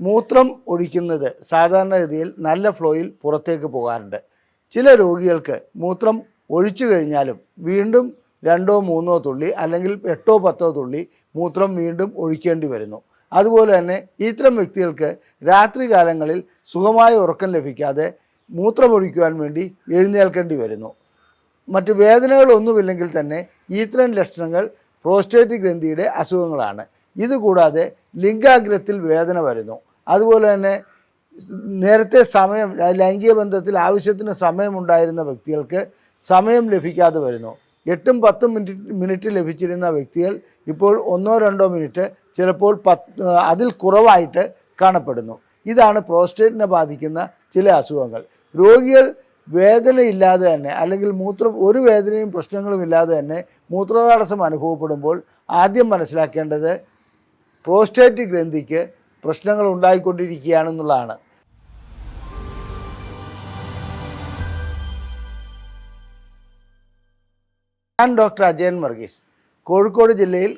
മൂത്രം ഒഴിക്കുന്നത് സാധാരണഗതിയിൽ നല്ല ഫ്ലോയിൽ പുറത്തേക്ക് പോകാറുണ്ട്. ചില രോഗികൾക്ക് മൂത്രം ഒഴിച്ചു കഴിഞ്ഞാലും വീണ്ടും 2-3 തുള്ളി അല്ലെങ്കിൽ 8-10 തുള്ളി മൂത്രം വീണ്ടും ഒഴിക്കേണ്ടി വരുന്നു. അതുപോലെ തന്നെ ഇത്തരം വ്യക്തികൾക്ക് രാത്രി കാലങ്ങളിൽ സുഖമായ ഉറക്കം ലഭിക്കാതെ മൂത്രമൊഴിക്കുവാൻ വേണ്ടി എഴുന്നേൽക്കേണ്ടി വരുന്നു. മറ്റ് വേദനകളൊന്നുമില്ലെങ്കിൽ തന്നെ ഇത്തരം ലക്ഷണങ്ങൾ പ്രോസ്റ്റേറ്റ് ഗ്രന്ഥിയുടെ അസുഖങ്ങളാണ്. ഇതുകൂടാതെ ലിംഗാഗ്രത്തിൽ വേദന വരുന്നു. അതുപോലെ തന്നെ നേരത്തെ സമയം ലൈംഗിക ബന്ധത്തിൽ ആവശ്യത്തിന് സമയമുണ്ടായിരുന്ന വ്യക്തികൾക്ക് സമയം ലഭിക്കാതെ വരുന്നു. 8-10 മിനിറ്റ് ലഭിച്ചിരുന്ന വ്യക്തികൾ ഇപ്പോൾ 1-2 മിനിറ്റ്, ചിലപ്പോൾ അതിൽ കുറവായിട്ട് കാണപ്പെടുന്നു. ഇതാണ് പ്രോസ്റ്റേറ്റിനെ ബാധിക്കുന്ന ചില അസുഖങ്ങൾ. രോഗികൾ വേദനയില്ലാതെ തന്നെ അല്ലെങ്കിൽ ഒരു വേദനയും പ്രശ്നങ്ങളും ഇല്ലാതെ തന്നെ മൂത്രതടസ്സം അനുഭവപ്പെടുമ്പോൾ ആദ്യം മനസ്സിലാക്കേണ്ടത് പ്രോസ്റ്റേറ്റ് ഗ്രന്ഥിക്ക് പ്രശ്നങ്ങൾ ഉണ്ടായിക്കൊണ്ടിരിക്കുകയാണെന്നുള്ളതാണ്. ഞാൻ ഡോക്ടർ അജയൻ വർഗീസ്, കോഴിക്കോട് ജില്ലയിൽ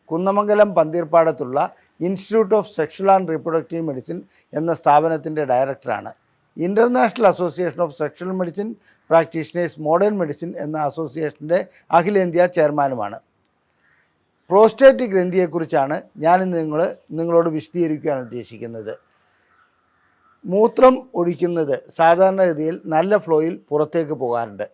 കുന്നമംഗലം പന്തീർപ്പാടത്തുള്ള institute of sexual and reproductive medicine എന്ന സ്ഥാപനത്തിൻ്റെ ഡയറക്ടറാണ്. International association of sexual medicine practitioners modern medicine എന്ന അസോസിയേഷൻ്റെ അഖിലേന്ത്യാ ചെയർമാനുമാണ്. പ്രോസ്റ്റേറ്റ് ഗ്രന്ഥിയെക്കുറിച്ചാണ് ഞാനിന്ന് നിങ്ങളോട് വിശദീകരിക്കാൻ ഉദ്ദേശിക്കുന്നത്. മൂത്രം ഒഴിക്കുന്നത് സാധാരണഗതിയിൽ നല്ല ഫ്ലോയിൽ പുറത്തേക്ക് പോകാറുണ്ട്.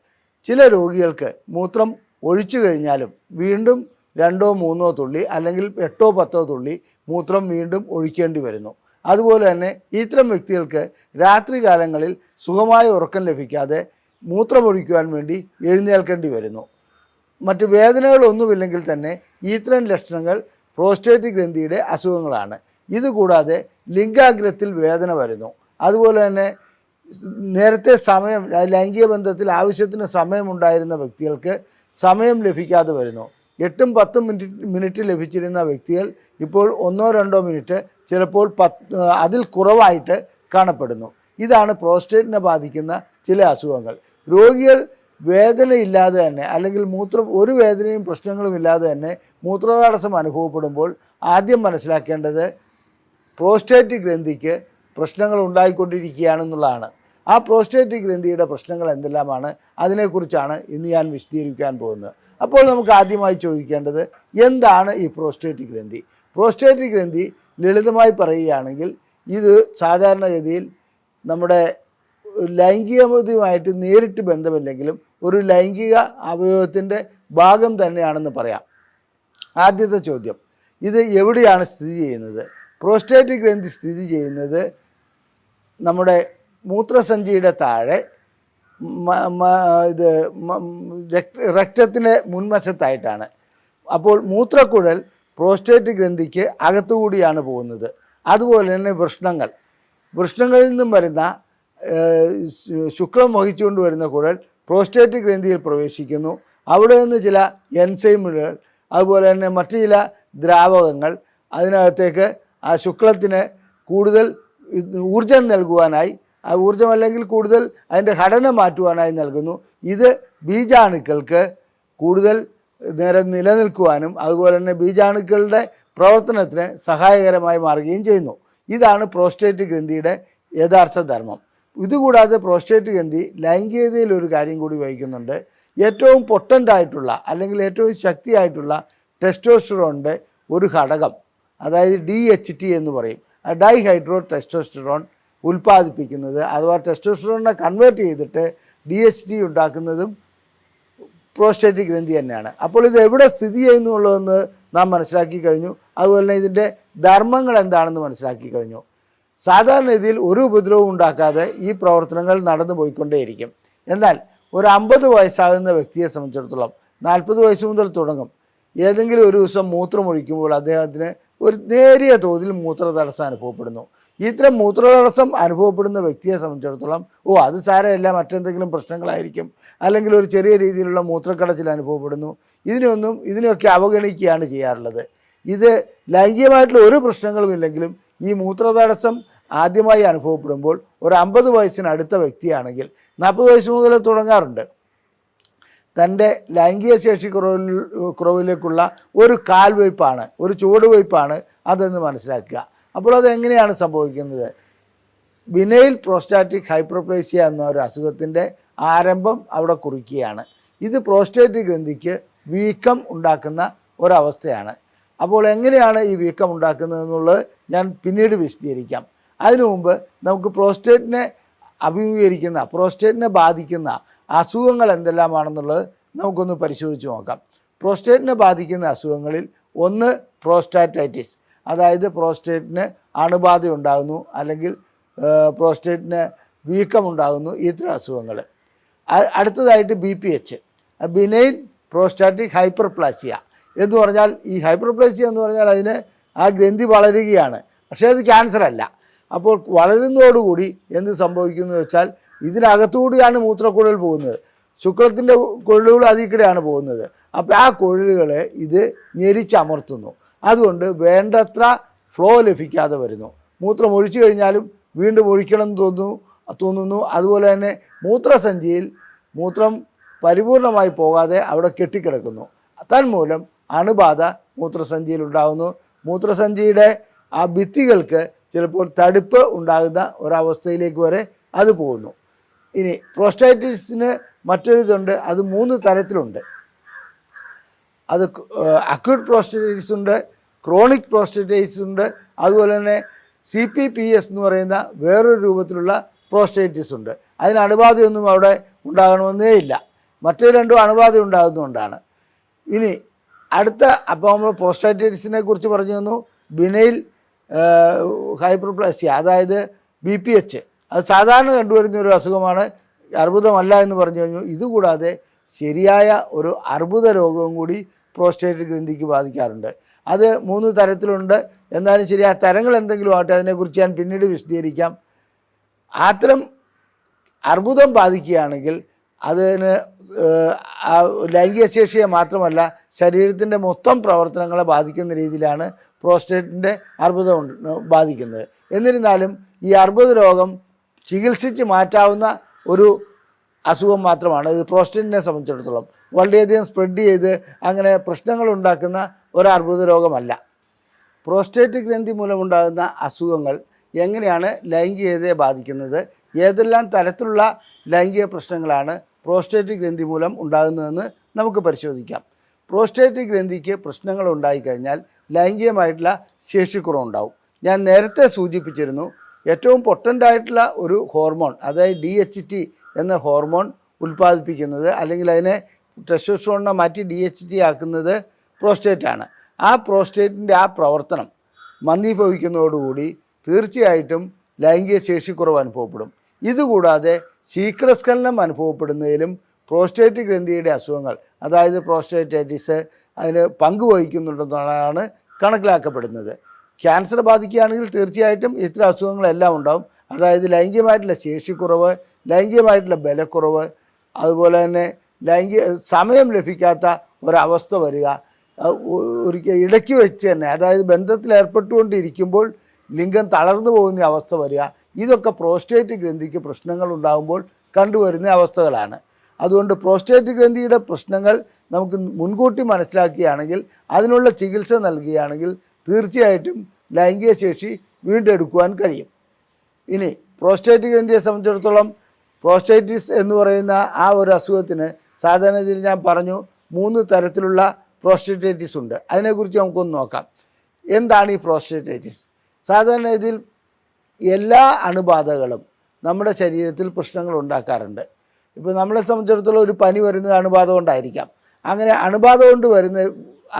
ചില രോഗികൾക്ക് മൂത്രം ഒഴിച്ചു കഴിഞ്ഞാലും വീണ്ടും 2-3 തുള്ളി അല്ലെങ്കിൽ 8-10 തുള്ളി മൂത്രം വീണ്ടും ഒഴിക്കേണ്ടി വരുന്നു. അതുപോലെ തന്നെ ഇത്തരം വ്യക്തികൾക്ക് രാത്രി കാലങ്ങളിൽ സുഖമായ ഉറക്കം ലഭിക്കാതെ മൂത്രമൊഴിക്കുവാൻ വേണ്ടി എഴുന്നേൽക്കേണ്ടി വരുന്നു. മറ്റ് വേദനകളൊന്നുമില്ലെങ്കിൽ തന്നെ ഇത്തരം ലക്ഷണങ്ങൾ പ്രോസ്റ്റേറ്റ് ഗ്രന്ഥിയുടെ അസുഖങ്ങളാണ്. ഇതുകൂടാതെ ലിംഗാഗ്രത്തിൽ വേദന വരുന്നു. അതുപോലെ തന്നെ നേരത്തെ ലൈംഗിക ബന്ധത്തിൽ ആവശ്യത്തിന് സമയമുണ്ടായിരുന്ന വ്യക്തികൾക്ക് സമയം ലഭിക്കാതെ വരുന്നു. 8-10 മിനിറ്റ് ലഭിച്ചിരുന്ന വ്യക്തികൾ ഇപ്പോൾ 1-2 മിനിറ്റ്, ചിലപ്പോൾ അതിൽ കുറവായിട്ട് കാണപ്പെടുന്നു. ഇതാണ് പ്രോസ്റ്റേറ്റിനെ ബാധിക്കുന്ന ചില അസുഖങ്ങൾ. രോഗികൾ വേദനയില്ലാതെ തന്നെ അല്ലെങ്കിൽ ഒരു വേദനയും പ്രശ്നങ്ങളും ഇല്ലാതെ തന്നെ മൂത്രതടസ്സം അനുഭവപ്പെടുമ്പോൾ ആദ്യം മനസ്സിലാക്കേണ്ടത് പ്രോസ്റ്റേറ്റ് ഗ്രന്ഥിക്ക് പ്രശ്നങ്ങൾ ഉണ്ടായിക്കൊണ്ടിരിക്കുകയാണെന്നുള്ളതാണ്. ആ പ്രോസ്റ്റേറ്റ് ഗ്രന്ഥിയുടെ പ്രശ്നങ്ങൾ എന്തെല്ലാമാണ്, അതിനെക്കുറിച്ചാണ് ഇന്ന് ഞാൻ വിശദീകരിക്കാൻ പോകുന്നത്. അപ്പോൾ നമുക്ക് ആദ്യമായി ചോദിക്കേണ്ടത്, എന്താണ് ഈ പ്രോസ്റ്റേറ്റ് ഗ്രന്ഥി? പ്രോസ്റ്റേറ്റ് ഗ്രന്ഥി ലളിതമായി പറയുകയാണെങ്കിൽ ഇത് സാധാരണഗതിയിൽ നമ്മുടെ ലൈംഗികതയുമായിട്ട് നേരിട്ട് ബന്ധമില്ലെങ്കിലും ഒരു ലൈംഗിക അവയവത്തിൻ്റെ ഭാഗം തന്നെയാണെന്ന് പറയാം. ആദ്യത്തെ ചോദ്യം, ഇത് എവിടെയാണ് സ്ഥിതി ചെയ്യുന്നത്? പ്രോസ്റ്റേറ്റ് ഗ്രന്ഥി സ്ഥിതി ചെയ്യുന്നത് നമ്മുടെ മൂത്രസഞ്ചിയുടെ താഴെ രക്തത്തിൻ്റെ മുൻവശത്തായിട്ടാണ്. അപ്പോൾ മൂത്രക്കുഴൽ പ്രോസ്റ്റേറ്റ് ഗ്രന്ഥിക്ക് അകത്തുകൂടിയാണ് പോകുന്നത്. അതുപോലെ തന്നെ വൃഷ്ണങ്ങളിൽ നിന്നും വരുന്ന ശുക്ലം വഹിച്ചുകൊണ്ട് വരുന്ന കുഴൽ പ്രോസ്റ്റേറ്റ് ഗ്രന്ഥിയിൽ പ്രവേശിക്കുന്നു. അവിടെ നിന്ന് ചില എൻസൈമുകൾ, അതുപോലെ തന്നെ മറ്റു ചില ദ്രാവകങ്ങൾ അതിനകത്തേക്ക് ആ ശുക്ലത്തിന് കൂടുതൽ ഊർജം നൽകുവാനായി, ആ ഊർജം അല്ലെങ്കിൽ കൂടുതൽ അതിൻ്റെ ഘടന മാറ്റുവാനായി നൽകുന്നു. ഇത് ബീജാണുക്കൾക്ക് കൂടുതൽ നേരം നിലനിൽക്കുവാനും അതുപോലെ തന്നെ ബീജാണുക്കളുടെ പ്രവർത്തനത്തിന് സഹായകരമായി മാറുകയും ചെയ്യുന്നു. ഇതാണ് പ്രോസ്റ്റേറ്റ് ഗ്രന്ഥിയുടെ യഥാർത്ഥ ധർമ്മം. ഇതുകൂടാതെ പ്രോസ്റ്റേറ്റ് ഗ്രന്ഥി ലൈംഗികതയിൽ ഒരു കാര്യം കൂടി വഹിക്കുന്നുണ്ട്. ഏറ്റവും പൊട്ടൻ്റായിട്ടുള്ള അല്ലെങ്കിൽ ഏറ്റവും ശക്തിയായിട്ടുള്ള ടെസ്റ്റോസ്റ്ററോണിൻ്റെ ഒരു ഘടകം, അതായത് DHT എന്ന് പറയും, ഡൈഹൈഡ്രോ ടെസ്റ്റോസ്റ്ററോൺ ഉൽപ്പാദിപ്പിക്കുന്നത് അഥവാ ടെസ്റ്റോസ്റ്ററോണിനെ കൺവേർട്ട് ചെയ്തിട്ട് DHT ഉണ്ടാക്കുന്നതും പ്രോസ്റ്റേറ്റ് ഗ്രന്ഥി തന്നെയാണ്. അപ്പോൾ ഇത് എവിടെ സ്ഥിതി ചെയ്യുന്നുള്ളതെന്ന് നാം മനസ്സിലാക്കി കഴിഞ്ഞു. അതുപോലെ തന്നെ ഇതിൻ്റെ ധർമ്മങ്ങൾ എന്താണെന്ന് മനസ്സിലാക്കി കഴിഞ്ഞു. സാധാരണ രീതിയിൽ ഒരു ഉപദ്രവവും ഉണ്ടാക്കാതെ ഈ പ്രവർത്തനങ്ങൾ നടന്നു പോയിക്കൊണ്ടേയിരിക്കും. എന്നാൽ ഒരു 50 വയസ്സാകുന്ന വ്യക്തിയെ സംബന്ധിച്ചിടത്തോളം 40 വയസ്സ് മുതൽ തുടങ്ങും. ഏതെങ്കിലും ഒരു ദിവസം മൂത്രമൊഴിക്കുമ്പോൾ അദ്ദേഹത്തിന് ഒരു നേരിയ തോതിൽ മൂത്രതടസ്സം അനുഭവപ്പെടുന്നു. ഇത്തരം മൂത്രതടസ്സം അനുഭവപ്പെടുന്ന വ്യക്തിയെ സംബന്ധിച്ചിടത്തോളം അത് സാരമില്ല, മറ്റെന്തെങ്കിലും പ്രശ്നങ്ങളായിരിക്കും, അല്ലെങ്കിൽ ഒരു ചെറിയ രീതിയിലുള്ള മൂത്രക്കടച്ചിൽ അനുഭവപ്പെടുന്നു, ഇതിനെയൊക്കെ അവഗണിക്കുകയാണ് ചെയ്യാറുള്ളത്. ഇത് ലൈംഗികമായിട്ടുള്ള ഒരു പ്രശ്നങ്ങളും ഇല്ലെങ്കിലും ഈ മൂത്രതടസ്സം ആദ്യമായി അനുഭവപ്പെടുമ്പോൾ ഒരു 50 വയസ്സിനടുത്ത വ്യക്തിയാണെങ്കിൽ 40 വയസ്സ് മുതൽ തുടങ്ങാറുണ്ട്. തൻ്റെ ലൈംഗിക ശേഷി കുറവിലേക്കുള്ള ഒരു കാൽവയ്പ്പാണ്, ഒരു ചുവടുവയ്പ്പാണ് അതെന്ന് മനസ്സിലാക്കുക. അപ്പോൾ അതെങ്ങനെയാണ് സംഭവിക്കുന്നത്? ബിനൈൽ പ്രോസ്റ്റാറ്റിക് ഹൈപ്പർപ്ലേസിയ എന്ന ഒരു അസുഖത്തിൻ്റെ ആരംഭം അവിടെ കുറിക്കുകയാണ്. ഇത് പ്രോസ്റ്റേറ്റ് ഗ്രന്ഥിക്ക് വീക്കം ഉണ്ടാക്കുന്ന ഒരവസ്ഥയാണ്. അപ്പോൾ എങ്ങനെയാണ് ഈ വീക്കം ഉണ്ടാക്കുന്നതെന്നുള്ളത് ഞാൻ പിന്നീട് വിശദീകരിക്കാം. അതിനു മുമ്പ് നമുക്ക് പ്രോസ്റ്റേറ്റിനെ ബാധിക്കുന്ന അസുഖങ്ങൾ എന്തെല്ലാമാണെന്നുള്ളത് നമുക്കൊന്ന് പരിശോധിച്ച് നോക്കാം. പ്രോസ്റ്റേറ്റിനെ ബാധിക്കുന്ന അസുഖങ്ങളിൽ ഒന്ന് പ്രോസ്റ്റാറ്റൈറ്റിസ്, അതായത് പ്രോസ്റ്റേറ്റിന് അണുബാധ ഉണ്ടാകുന്നു അല്ലെങ്കിൽ പ്രോസ്റ്റേറ്റിന് വീക്കമുണ്ടാകുന്നു, ഇത്തരം അസുഖങ്ങൾ. അടുത്തതായിട്ട് BPH, ബിനൈൻ പ്രോസ്റ്റാറ്റിക് ഹൈപ്പർപ്ലാസിയ എന്ന് പറഞ്ഞാൽ, ഈ ഹൈപ്പർപ്ലാസിയ എന്ന് പറഞ്ഞാൽ അതിന് ആ ഗ്രന്ഥി വളരുകയാണ്, പക്ഷേ അത് ക്യാൻസർ അല്ല. അപ്പോൾ വളരുന്നതോടുകൂടി എന്ത് സംഭവിക്കുന്നു വെച്ചാൽ ഇതിനകത്തുകൂടിയാണ് മൂത്രക്കുഴൽ പോകുന്നത്, ശുക്ലത്തിൻ്റെ കുഴലുകൾ അതിൽക്കൂടെയാണ് പോകുന്നത്. അപ്പോൾ ആ കുഴലുകളെ ഇത് ഞെരിച്ചമർത്തുന്നു. അതുകൊണ്ട് വേണ്ടത്ര ഫ്ലോ ലഭിക്കാതെ വരുന്നു. മൂത്രം ഒഴിച്ചു കഴിഞ്ഞാലും വീണ്ടും ഒഴിക്കണം തോന്നുന്നു. അതുപോലെ തന്നെ മൂത്രസഞ്ചിയിൽ മൂത്രം പരിപൂർണമായി പോകാതെ അവിടെ കെട്ടിക്കിടക്കുന്നു. തന്മൂലം അണുബാധ മൂത്രസഞ്ചിയിൽ ഉണ്ടാകുന്നു. മൂത്രസഞ്ചിയുടെ ആ ഭിത്തികൾക്ക് ചിലപ്പോൾ തടുപ്പ് ഉണ്ടാകുന്ന ഒരവസ്ഥയിലേക്ക് വരെ അത് പോകുന്നു. ഇനി പ്രോസ്റ്റൈറ്റിസിന് മറ്റൊരിതുണ്ട്, അത് 3 തരത്തിലുണ്ട്. അത് അക്യൂട്ട് പ്രോസ്റ്റൈറ്റിസ് ഉണ്ട്, ക്രോണിക് പ്രോസ്റ്റൈറ്റിസ് ഉണ്ട്, അതുപോലെ തന്നെ CPPS എന്ന് പറയുന്ന വേറൊരു രൂപത്തിലുള്ള പ്രോസ്റ്റൈറ്റിസ് ഉണ്ട്. അതിന് അണുബാധയൊന്നും അവിടെ ഉണ്ടാകണമെന്നേ ഇല്ല. മറ്റേ രണ്ടും അണുബാധ ഉണ്ടാകുന്നതുകൊണ്ടാണ്. ഇനി അടുത്ത, അപ്പോൾ നമ്മൾ പ്രോസ്റ്റൈറ്റിസിനെ കുറിച്ച് പറഞ്ഞു തന്നു. ബിനൈൽ ഹൈപ്പർപ്ലാസിയ അതായത് BPH, അത് സാധാരണ കണ്ടുവരുന്ന ഒരു അസുഖമാണ്, അർബുദമല്ല എന്ന് പറഞ്ഞു കഴിഞ്ഞു. ഇതുകൂടാതെ ശരിയായ ഒരു അർബുദ രോഗവും കൂടി പ്രോസ്റ്റേറ്റ് ഗ്രന്ഥിക്ക് ബാധിക്കാറുണ്ട്. അത് 3 തരത്തിലുണ്ട്. എന്നാലും ശരി, ആ തരങ്ങൾ എന്തെങ്കിലും ആകട്ടെ, അതിനെക്കുറിച്ച് ഞാൻ പിന്നീട് വിശദീകരിക്കാം. അത്തരം അർബുദം ബാധിക്കുകയാണെങ്കിൽ അതിന് ലൈംഗിക ശേഷിയെ മാത്രമല്ല ശരീരത്തിൻ്റെ മൊത്തം പ്രവർത്തനങ്ങളെ ബാധിക്കുന്ന രീതിയിലാണ് പ്രോസ്റ്റേറ്റിൻ്റെ അർബുദം ബാധിക്കുന്നത്. എന്നിരുന്നാലും ഈ അർബുദ രോഗം ചികിത്സിച്ച് മാറ്റാവുന്ന ഒരു അസുഖം മാത്രമാണ് ഇത്. പ്രോസ്റ്റേറ്റിനെ സംബന്ധിച്ചിടത്തോളം വളരെയധികം സ്പ്രെഡ് ചെയ്ത് അങ്ങനെ പ്രശ്നങ്ങൾ ഉണ്ടാക്കുന്ന ഒരു അർബുദ രോഗമല്ല. പ്രോസ്റ്റേറ്റ് ഗ്രന്ഥി മൂലമുണ്ടാകുന്ന അസുഖങ്ങൾ എങ്ങനെയാണ് ലൈംഗികതയെ ബാധിക്കുന്നത്, ഏതെല്ലാം തരത്തിലുള്ള ലൈംഗിക പ്രശ്നങ്ങളാണ് പ്രോസ്റ്റേറ്റ് ഗ്രന്ഥി മൂലം ഉണ്ടാകുന്നതെന്ന് നമുക്ക് പരിശോധിക്കാം. പ്രോസ്റ്റേറ്റ് ഗ്രന്ഥിക്ക് പ്രശ്നങ്ങൾ ഉണ്ടായിക്കഴിഞ്ഞാൽ ലൈംഗികമായിട്ടുള്ള ശേഷിക്കുറവുണ്ടാവും. ഞാൻ നേരത്തെ സൂചിപ്പിച്ചിരുന്നു, ഏറ്റവും പൊട്ടൻ്റായിട്ടുള്ള ഒരു ഹോർമോൺ, അതായത് DHT എന്ന ഹോർമോൺ ഉൽപ്പാദിപ്പിക്കുന്നത്, അല്ലെങ്കിൽ അതിനെ ടെസ്റ്റോസ്റ്ററോണിനെ മാറ്റി DHT ആക്കുന്നത് പ്രോസ്റ്റേറ്റാണ്. ആ പ്രോസ്റ്റേറ്റിൻ്റെ ആ പ്രവർത്തനം മന്ദീഭവിക്കുന്നതോടുകൂടി തീർച്ചയായിട്ടും ലൈംഗിക ശേഷിക്കുറവ് അനുഭവപ്പെടും. ഇതുകൂടാതെ ശീഘ്രസ്ഖലനം അനുഭവപ്പെടുന്നതിലും പ്രോസ്റ്റേറ്റ് ഗ്രന്ഥിയുടെ അസുഖങ്ങൾ, അതായത് പ്രോസ്റ്റേറ്റൈറ്റിസ്, അതിന് പങ്കുവഹിക്കുന്നുണ്ടെന്നാണ് കണക്കിലാക്കപ്പെടുന്നത്. ക്യാൻസർ ബാധിക്കുകയാണെങ്കിൽ തീർച്ചയായിട്ടും ഇത്തരം അസുഖങ്ങളെല്ലാം ഉണ്ടാകും. അതായത് ലൈംഗികമായിട്ടുള്ള ശേഷിക്കുറവ്, ലൈംഗികമായിട്ടുള്ള ബലക്കുറവ്, അതുപോലെ തന്നെ സമയം ലഭിക്കാത്ത ഒരവസ്ഥ വരിക, ഒരിക്കൽ ഇടയ്ക്ക് വെച്ച് തന്നെ, അതായത് ബന്ധത്തിൽ ഏർപ്പെട്ടുകൊണ്ടിരിക്കുമ്പോൾ ലിംഗം തളർന്നു പോകുന്ന അവസ്ഥ വരിക, ഇതൊക്കെ പ്രോസ്റ്റേറ്റ് ഗ്രന്ഥിക്ക് പ്രശ്നങ്ങൾ ഉണ്ടാകുമ്പോൾ കണ്ടുവരുന്ന അവസ്ഥകളാണ്. അതുകൊണ്ട് പ്രോസ്റ്റേറ്റ് ഗ്രന്ഥിയുടെ പ്രശ്നങ്ങൾ നമുക്ക് മുൻകൂട്ടി മനസ്സിലാക്കുകയാണെങ്കിൽ, അതിനുള്ള ചികിത്സ നൽകുകയാണെങ്കിൽ തീർച്ചയായിട്ടും ലൈംഗിക ശേഷി വീണ്ടെടുക്കുവാൻ കഴിയും. ഇനി പ്രോസ്റ്റേറ്റ് ഗ്രന്ഥിയെ സംബന്ധിച്ചിടത്തോളം പ്രോസ്റ്റൈറ്റിസ് എന്ന് പറയുന്ന ആ ഒരു അസുഖത്തിന് സാധാരണ ഇതിൽ ഞാൻ പറഞ്ഞു 3 തരത്തിലുള്ള പ്രോസ്റ്റേറ്റൈറ്റിസ് ഉണ്ട്. അതിനെക്കുറിച്ച് നമുക്കൊന്ന് നോക്കാം. എന്താണ് ഈ പ്രോസ്റ്റേറ്റൈറ്റിസ്? സാധാരണ ഇതിൽ എല്ലാ അണുബാധകളും നമ്മുടെ ശരീരത്തിൽ പ്രശ്നങ്ങൾ ഉണ്ടാക്കാറുണ്ട്. ഇപ്പോൾ നമ്മളെ സംബന്ധിച്ചിടത്തോളം ഒരു പനി വരുന്നത് അണുബാധ കൊണ്ടായിരിക്കാം. അങ്ങനെ അണുബാധ കൊണ്ട് വരുന്ന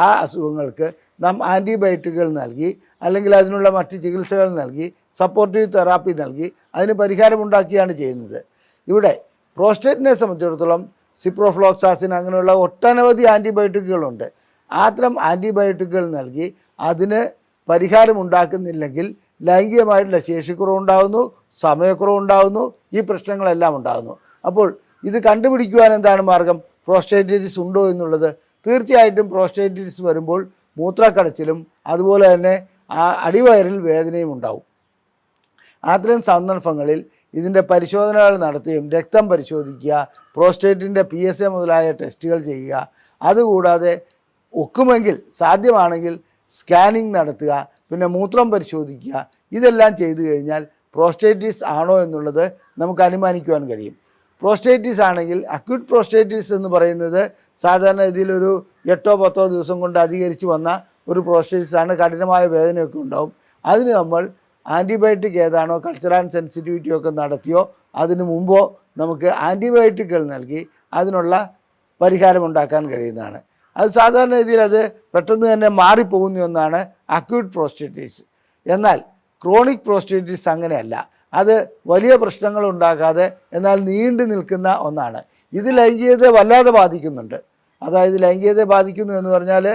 ആ അസുഖങ്ങൾക്ക് നാം ആൻറ്റിബയോട്ടിക്കുകൾ നൽകി, അല്ലെങ്കിൽ അതിനുള്ള മറ്റ് ചികിത്സകൾ നൽകി, സപ്പോർട്ടീവ് തെറാപ്പി നൽകി അതിന് പരിഹാരമുണ്ടാക്കിയാണ് ചെയ്യുന്നത്. ഇവിടെ പ്രോസ്റ്റേറ്റിനെ സംബന്ധിച്ചിടത്തോളം സിപ്രോഫ്ലോക്സാസിൻ അങ്ങനെയുള്ള ഒട്ടനവധി ആൻറ്റിബയോട്ടിക്കുകളുണ്ട്. അത്തരം ആൻറ്റിബയോട്ടിക്കുകൾ നൽകി അതിന് പരിഹാരമുണ്ടാക്കുന്നില്ലെങ്കിൽ ലൈംഗികമായിട്ടുള്ള ശേഷിക്കുറവുണ്ടാകുന്നു, സമയക്കുറവുണ്ടാകുന്നു, ഈ പ്രശ്നങ്ങളെല്ലാം ഉണ്ടാകുന്നു. അപ്പോൾ ഇത് കണ്ടുപിടിക്കുവാൻ എന്താണ് മാർഗം? പ്രോസ്റ്റേറ്റൈറ്റിസ് ഉണ്ടോ എന്നുള്ളത്. തീർച്ചയായിട്ടും പ്രോസ്റ്റേറ്റൈറ്റിസ് വരുമ്പോൾ മൂത്രക്കടച്ചിലും അതുപോലെ തന്നെ അടിവയറിൽ വേദനയും ഉണ്ടാവും. അത്തരം സന്ദർഭങ്ങളിൽ ഇതിൻ്റെ പരിശോധനകൾ നടത്തുകയും രക്തം പരിശോധിക്കുക, പ്രോസ്റ്റേറ്റിൻ്റെ PSA മുതലായ ടെസ്റ്റുകൾ ചെയ്യുക, അതുകൂടാതെ ഒക്കുമെങ്കിൽ സാധ്യമാണെങ്കിൽ സ്കാനിങ് നടത്തുക, പിന്നെ മൂത്രം പരിശോധിക്കുക. ഇതെല്ലാം ചെയ്തു കഴിഞ്ഞാൽ പ്രോസ്റ്റേറ്റിസ് ആണോ എന്നുള്ളത് നമുക്ക് അനുമാനിക്കുവാൻ കഴിയും. പ്രോസ്റ്റേറ്റിസ് ആണെങ്കിൽ അക്യൂട്ട് പ്രോസ്റ്റേറ്റിസ് എന്ന് പറയുന്നത് സാധാരണ ഇതിലൊരു 8-10 ദിവസം കൊണ്ട് അധികരിച്ച് വന്ന ഒരു പ്രോസ്റ്റേറ്റിസ് ആണ്. കഠിനമായ വേദനയൊക്കെ ഉണ്ടാവും. അതിന് നമ്മൾ ആൻറ്റിബയോട്ടിക് ഏതാണോ കൾച്ചർ ആൻഡ് സെൻസിറ്റിവിറ്റി ഒക്കെ നടത്തിയോ അതിനു മുമ്പോ നമുക്ക് ആൻറ്റിബയോട്ടിക്കുകൾ നൽകി അതിനുള്ള പരിഹാരം ഉണ്ടാക്കാൻ കഴിയുന്നതാണ്. അത് സാധാരണ രീതിയിൽ അത് പെട്ടെന്ന് തന്നെ മാറിപ്പോകുന്ന ഒന്നാണ് അക്യൂട്ട് പ്രോസ്റ്റേറ്റിസ്. എന്നാൽ ക്രോണിക് പ്രോസ്റ്റേറ്റിസ് അങ്ങനെയല്ല. അത് വലിയ പ്രശ്നങ്ങൾ ഉണ്ടാക്കാതെ എന്നാൽ നീണ്ടു നിൽക്കുന്ന ഒന്നാണ്. ഇത് ലൈംഗികതയെ വല്ലാതെ ബാധിക്കുന്നുണ്ട്. അതായത് ലൈംഗികതയെ ബാധിക്കുന്നു എന്ന് പറഞ്ഞാൽ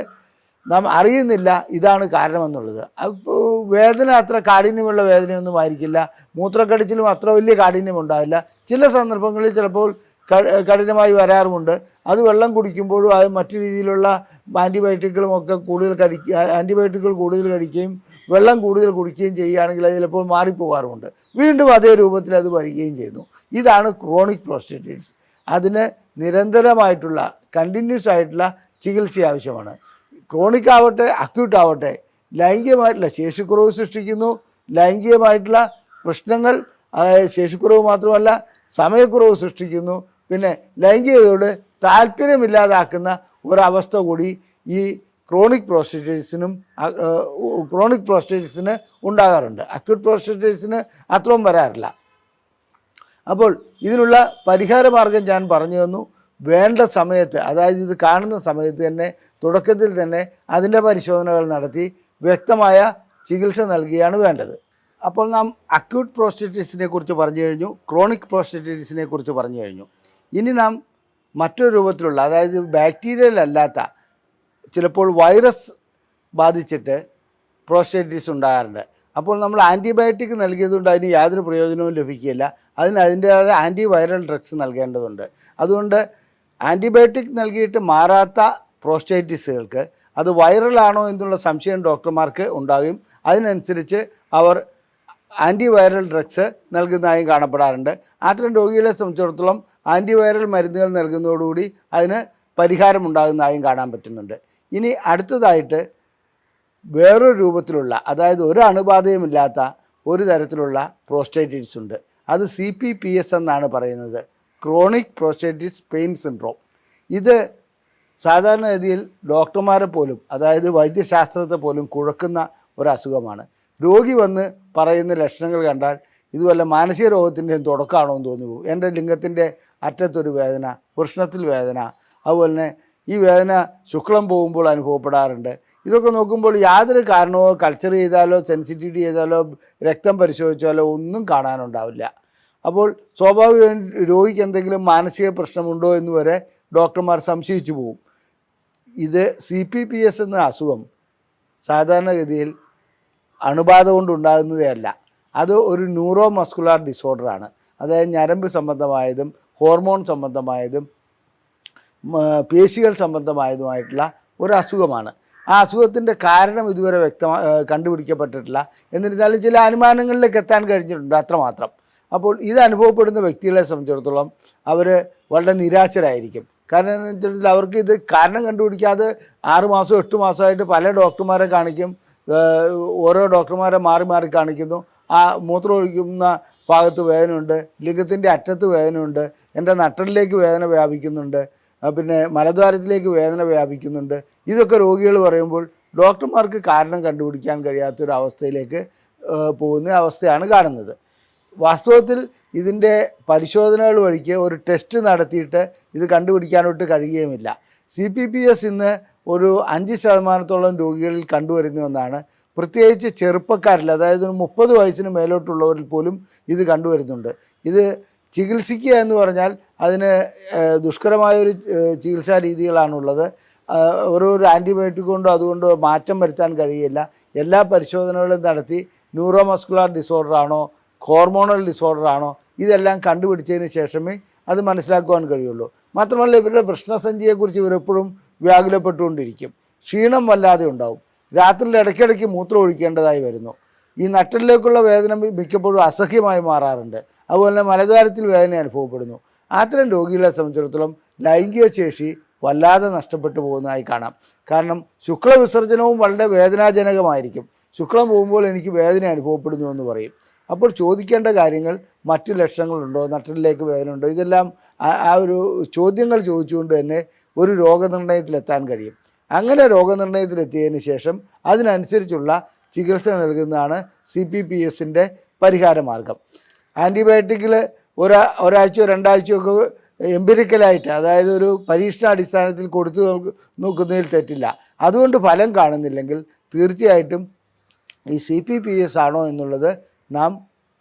നാം അറിയുന്നില്ല ഇതാണ് കാരണമെന്നുള്ളത്. അപ്പോൾ വേദന അത്ര കാഠിന്യമുള്ള വേദനയൊന്നും ആയിരിക്കില്ല. മൂത്രക്കടിച്ചിലും അത്ര വലിയ കാഠിന്യം ഉണ്ടാവില്ല. ചില സന്ദർഭങ്ങളിൽ ചിലപ്പോൾ കഠിനമായി വരാറുമുണ്ട്. അത് വെള്ളം കുടിക്കുമ്പോഴും അത് മറ്റു രീതിയിലുള്ള ആൻറ്റിബയോട്ടിക്കുകളുമൊക്കെ ആൻറ്റിബയോട്ടിക്കുകൾ കൂടുതൽ കഴിക്കുകയും വെള്ളം കൂടുതൽ കുടിക്കുകയും ചെയ്യുകയാണെങ്കിൽ അത് ചിലപ്പോൾ മാറിപ്പോകാറുമുണ്ട്. വീണ്ടും അതേ രൂപത്തിൽ അത് വരികയും ചെയ്യുന്നു. ഇതാണ് ക്രോണിക് പ്രോസ്റ്റേറ്റിസ്. അതിന് നിരന്തരമായിട്ടുള്ള കണ്ടിന്യൂസ് ആയിട്ടുള്ള ചികിത്സ ആവശ്യമാണ്. ക്രോണിക് ആവട്ടെ അക്യൂട്ട് ആവട്ടെ ലൈംഗികമായിട്ടുള്ള ശേഷിക്കുറവ് സൃഷ്ടിക്കുന്നു. ലൈംഗികമായിട്ടുള്ള പ്രശ്നങ്ങൾ ശേഷിക്കുറവ് മാത്രമല്ല സമയക്കുറവ് സൃഷ്ടിക്കുന്നു. പിന്നെ ലൈംഗികതയോട് താല്പര്യമില്ലാതാക്കുന്ന ഒരവസ്ഥ കൂടി ഈ ക്രോണിക് പ്രോസ്റ്റേറ്റിസിന് ഉണ്ടാകാറുണ്ട്. അക്യൂട്ട് പ്രോസ്റ്റേറ്റിസിന് അത്രയും വരാറില്ല. അപ്പോൾ ഇതിനുള്ള പരിഹാര മാർഗം ഞാൻ പറഞ്ഞു തന്നു. വേണ്ട സമയത്ത്, അതായത് ഇത് കാണുന്ന സമയത്ത് തന്നെ തുടക്കത്തിൽ തന്നെ അതിൻ്റെ പരിശോധനകൾ നടത്തി വ്യക്തമായ ചികിത്സ നൽകുകയാണ് വേണ്ടത്. അപ്പോൾ നാം അക്യൂട്ട് പ്രോസ്റ്റേറ്റിസിനെ കുറിച്ച് പറഞ്ഞു കഴിഞ്ഞു, ക്രോണിക് പ്രോസ്റ്റേറ്റിസിനെ കുറിച്ച് പറഞ്ഞു കഴിഞ്ഞു. ഇനി നാം മറ്റൊരു രൂപത്തിലുള്ള, അതായത് ബാക്ടീരിയൽ അല്ലാത്ത, ചിലപ്പോൾ വൈറസ് ബാധിച്ചിട്ട് പ്രോസ്റ്റേറ്റിസ് ഉണ്ടാകാറുണ്ട്. അപ്പോൾ നമ്മൾ ആൻറ്റിബയോട്ടിക് നൽകിയതുകൊണ്ട് അതിന് യാതൊരു പ്രയോജനവും ലഭിക്കില്ല. അതിൻ്റേതായ ആൻറ്റിവൈറൽ ഡ്രഗ്സ് നൽകേണ്ടതുണ്ട്. അതുകൊണ്ട് ആൻറ്റിബയോട്ടിക് നൽകിയിട്ട് മാറാത്ത പ്രോസ്റ്റേറ്റിസുകൾക്ക് അത് വൈറലാണോ എന്നുള്ള സംശയം ഡോക്ടർമാർക്ക് ഉണ്ടാകും. അതിനനുസരിച്ച് അവർ ആൻറ്റിവൈറൽ ഡ്രഗ്സ് നൽകുന്നതായും കാണപ്പെടാറുണ്ട്. അത്തരം രോഗികളെ സംബന്ധിച്ചിടത്തോളം ആൻറ്റിവൈറൽ മരുന്നുകൾ നൽകുന്നതോടുകൂടി അതിന് പരിഹാരമുണ്ടാകുന്നതായും കാണാൻ പറ്റുന്നുണ്ട്. ഇനി അടുത്തതായിട്ട് വേറൊരു രൂപത്തിലുള്ള, അതായത് ഒരു അണുബാധയുമില്ലാത്ത ഒരു തരത്തിലുള്ള പ്രോസ്റ്റേറ്റിസ് ഉണ്ട്. അത് CPPS എന്നാണ് പറയുന്നത്, ക്രോണിക് പ്രോസ്റ്റേറ്റിസ് പെയിൻ സിൻഡ്രോം. ഇത് സാധാരണഗതിയിൽ ഡോക്ടർമാരെ പോലും, അതായത് വൈദ്യശാസ്ത്രത്തെ പോലും കുഴക്കുന്ന ഒരു അസുഖമാണ്. രോഗി വന്ന് പറയുന്ന ലക്ഷണങ്ങൾ കണ്ടാൽ ഇത് വല്ല മാനസിക രോഗത്തിൻ്റെയും തുടക്കമാണോ എന്ന് തോന്നി പോകും. എൻ്റെ ലിംഗത്തിൻ്റെ അറ്റത്തൊരു വേദന, വൃഷ്ണത്തിൽ വേദന, അതുപോലെ തന്നെ ഈ വേദന ശുക്ലം പോകുമ്പോൾ അനുഭവപ്പെടാറുണ്ട്. ഇതൊക്കെ നോക്കുമ്പോൾ യാതൊരു കാരണമോ കൾച്ചർ ചെയ്താലോ സെൻസിറ്റിവിറ്റി ചെയ്താലോ രക്തം പരിശോധിച്ചാലോ ഒന്നും കാണാനുണ്ടാവില്ല. അപ്പോൾ സ്വാഭാവികമായും രോഗിക്ക് എന്തെങ്കിലും മാനസിക പ്രശ്നമുണ്ടോ എന്ന് വരെ ഡോക്ടർമാർ സംശയിച്ചു പോകും. ഇത് CPPS എന്ന അസുഖം സാധാരണഗതിയിൽ അണുബാധ കൊണ്ടുണ്ടാകുന്നതേ അല്ല. അത് ഒരു ന്യൂറോ മസ്കുലാർ ഡിസോർഡറാണ്. അതായത് ഞരമ്പ് സംബന്ധമായതും ഹോർമോൺ സംബന്ധമായതും പേശികൾ സംബന്ധമായതുമായിട്ടുള്ള ഒരു അസുഖമാണ്. ആ അസുഖത്തിൻ്റെ കാരണം ഇതുവരെ കണ്ടുപിടിക്കപ്പെട്ടിട്ടില്ല. എന്നിരുന്നാലും ചില അനുമാനങ്ങളിലേക്ക് എത്താൻ കഴിഞ്ഞിട്ടുണ്ട്, അത്രമാത്രം. അപ്പോൾ ഇത് അനുഭവപ്പെടുന്ന വ്യക്തികളെ സംബന്ധിച്ചിടത്തോളം അവർ വളരെ നിരാശരായിരിക്കും. കാരണം എന്ന് വെച്ചിട്ടുണ്ടെങ്കിൽ അവർക്ക് ഇത് കാരണം കണ്ടുപിടിക്കാതെ 6 മാസം 8 മാസമായിട്ട് പല ഡോക്ടർമാരെ കാണിക്കും. ഓരോ ഡോക്ടർമാരെ മാറി മാറി കാണിക്കുന്നു. ആ മൂത്രമൊഴിക്കുന്ന ഭാഗത്ത് വേദനയുണ്ട്, ലിംഗത്തിൻ്റെ അറ്റത്ത് വേദനയുണ്ട്, എൻ്റെ നട്ടലിലേക്ക് വേദന വ്യാപിക്കുന്നുണ്ട്, പിന്നെ മലദ്വാരത്തിലേക്ക് വേദന വ്യാപിക്കുന്നുണ്ട്. ഇതൊക്കെ രോഗികൾ പറയുമ്പോൾ ഡോക്ടർമാർക്ക് കാരണം കണ്ടുപിടിക്കാൻ കഴിയാത്തൊരവസ്ഥയിലേക്ക് പോകുന്ന അവസ്ഥയാണ് കാണുന്നത്. വാസ്തവത്തിൽ ഇതിൻ്റെ പരിശോധനകൾ വഴിക്ക് ഒരു ടെസ്റ്റ് നടത്തിയിട്ട് ഇത് കണ്ടുപിടിക്കാനോട്ട് കഴിയുകയുമില്ല. CPPS ഇന്ന് ഒരു 5% രോഗികളിൽ കണ്ടുവരുന്ന ഒന്നാണ്. പ്രത്യേകിച്ച് ചെറുപ്പക്കാരിൽ, അതായത് 30 വയസ്സിന് മേലോട്ടുള്ളവരിൽ പോലും ഇത് കണ്ടുവരുന്നുണ്ട്. ഇത് ചികിത്സിക്കുക എന്ന് പറഞ്ഞാൽ അതിന് ദുഷ്കരമായൊരു ചികിത്സാ രീതികളാണുള്ളത്. ഒരു ആൻറ്റിബയോട്ടിക് കൊണ്ടോ അതുകൊണ്ടോ മാറ്റം വരുത്താൻ കഴിയില്ല. എല്ലാ പരിശോധനകളും നടത്തി ന്യൂറോ മസ്കുലാർ ഡിസോർഡർ ആണോ ഹോർമോണൽ ഡിസോർഡർ ആണോ ഇതെല്ലാം കണ്ടുപിടിച്ചതിന് ശേഷമേ അത് മനസ്സിലാക്കുവാൻ കഴിയുള്ളൂ. മാത്രമല്ല ഇവരുടെ വൃഷ്ണസഞ്ചിയെക്കുറിച്ച് ഇവരെപ്പോഴും വ്യാകുലപ്പെട്ടുകൊണ്ടിരിക്കും. ക്ഷീണം വല്ലാതെ ഉണ്ടാവും. രാത്രിയിൽ ഇടയ്ക്കിടയ്ക്ക് മൂത്രം ഒഴിക്കേണ്ടതായി വരുന്നു. ഈ നട്ടലിലേക്കുള്ള വേദന മിക്കപ്പോഴും അസഹ്യമായി മാറാറുണ്ട്. അതുപോലെ തന്നെ മലദ്വാരത്തിൽ വേദന അനുഭവപ്പെടുന്നു. അത്തരം രോഗികളെ സംബന്ധിച്ചിടത്തോളം ലൈംഗിക ശേഷി വല്ലാതെ നഷ്ടപ്പെട്ടു പോകുന്നതായി കാണാം. കാരണം ശുക്ലവിസർജനവും വളരെ വേദനാജനകമായിരിക്കും. ശുക്ലം പോകുമ്പോൾ എനിക്ക് വേദന അനുഭവപ്പെടുന്നു എന്ന് പറയും. അപ്പോൾ ചോദിക്കേണ്ട കാര്യങ്ങൾ മറ്റ് ലക്ഷണങ്ങളുണ്ടോ, നട്ടലിലേക്ക് വേദന ഉണ്ടോ, ഇതെല്ലാം ആ ഒരു ചോദ്യങ്ങൾ ചോദിച്ചുകൊണ്ട് തന്നെ ഒരു രോഗനിർണയത്തിലെത്താൻ കഴിയും. അങ്ങനെ രോഗനിർണയത്തിലെത്തിയതിന് ശേഷം അതിനനുസരിച്ചുള്ള ചികിത്സ നൽകുന്നതാണ് CPPSൻ്റെ പരിഹാര മാർഗം. ആൻറ്റിബയോട്ടിക്കിൽ ഒരാഴ്ചയോ രണ്ടാഴ്ചയോ ഒക്കെ എംപിരിക്കലായിട്ട്, അതായത് ഒരു പരീക്ഷണാടിസ്ഥാനത്തിൽ കൊടുത്തു നോക്കുന്നതിൽ തെറ്റില്ല. അതുകൊണ്ട് ഫലം കാണുന്നില്ലെങ്കിൽ തീർച്ചയായിട്ടും ഈ CPPS ആണോ എന്നുള്ളത് നാം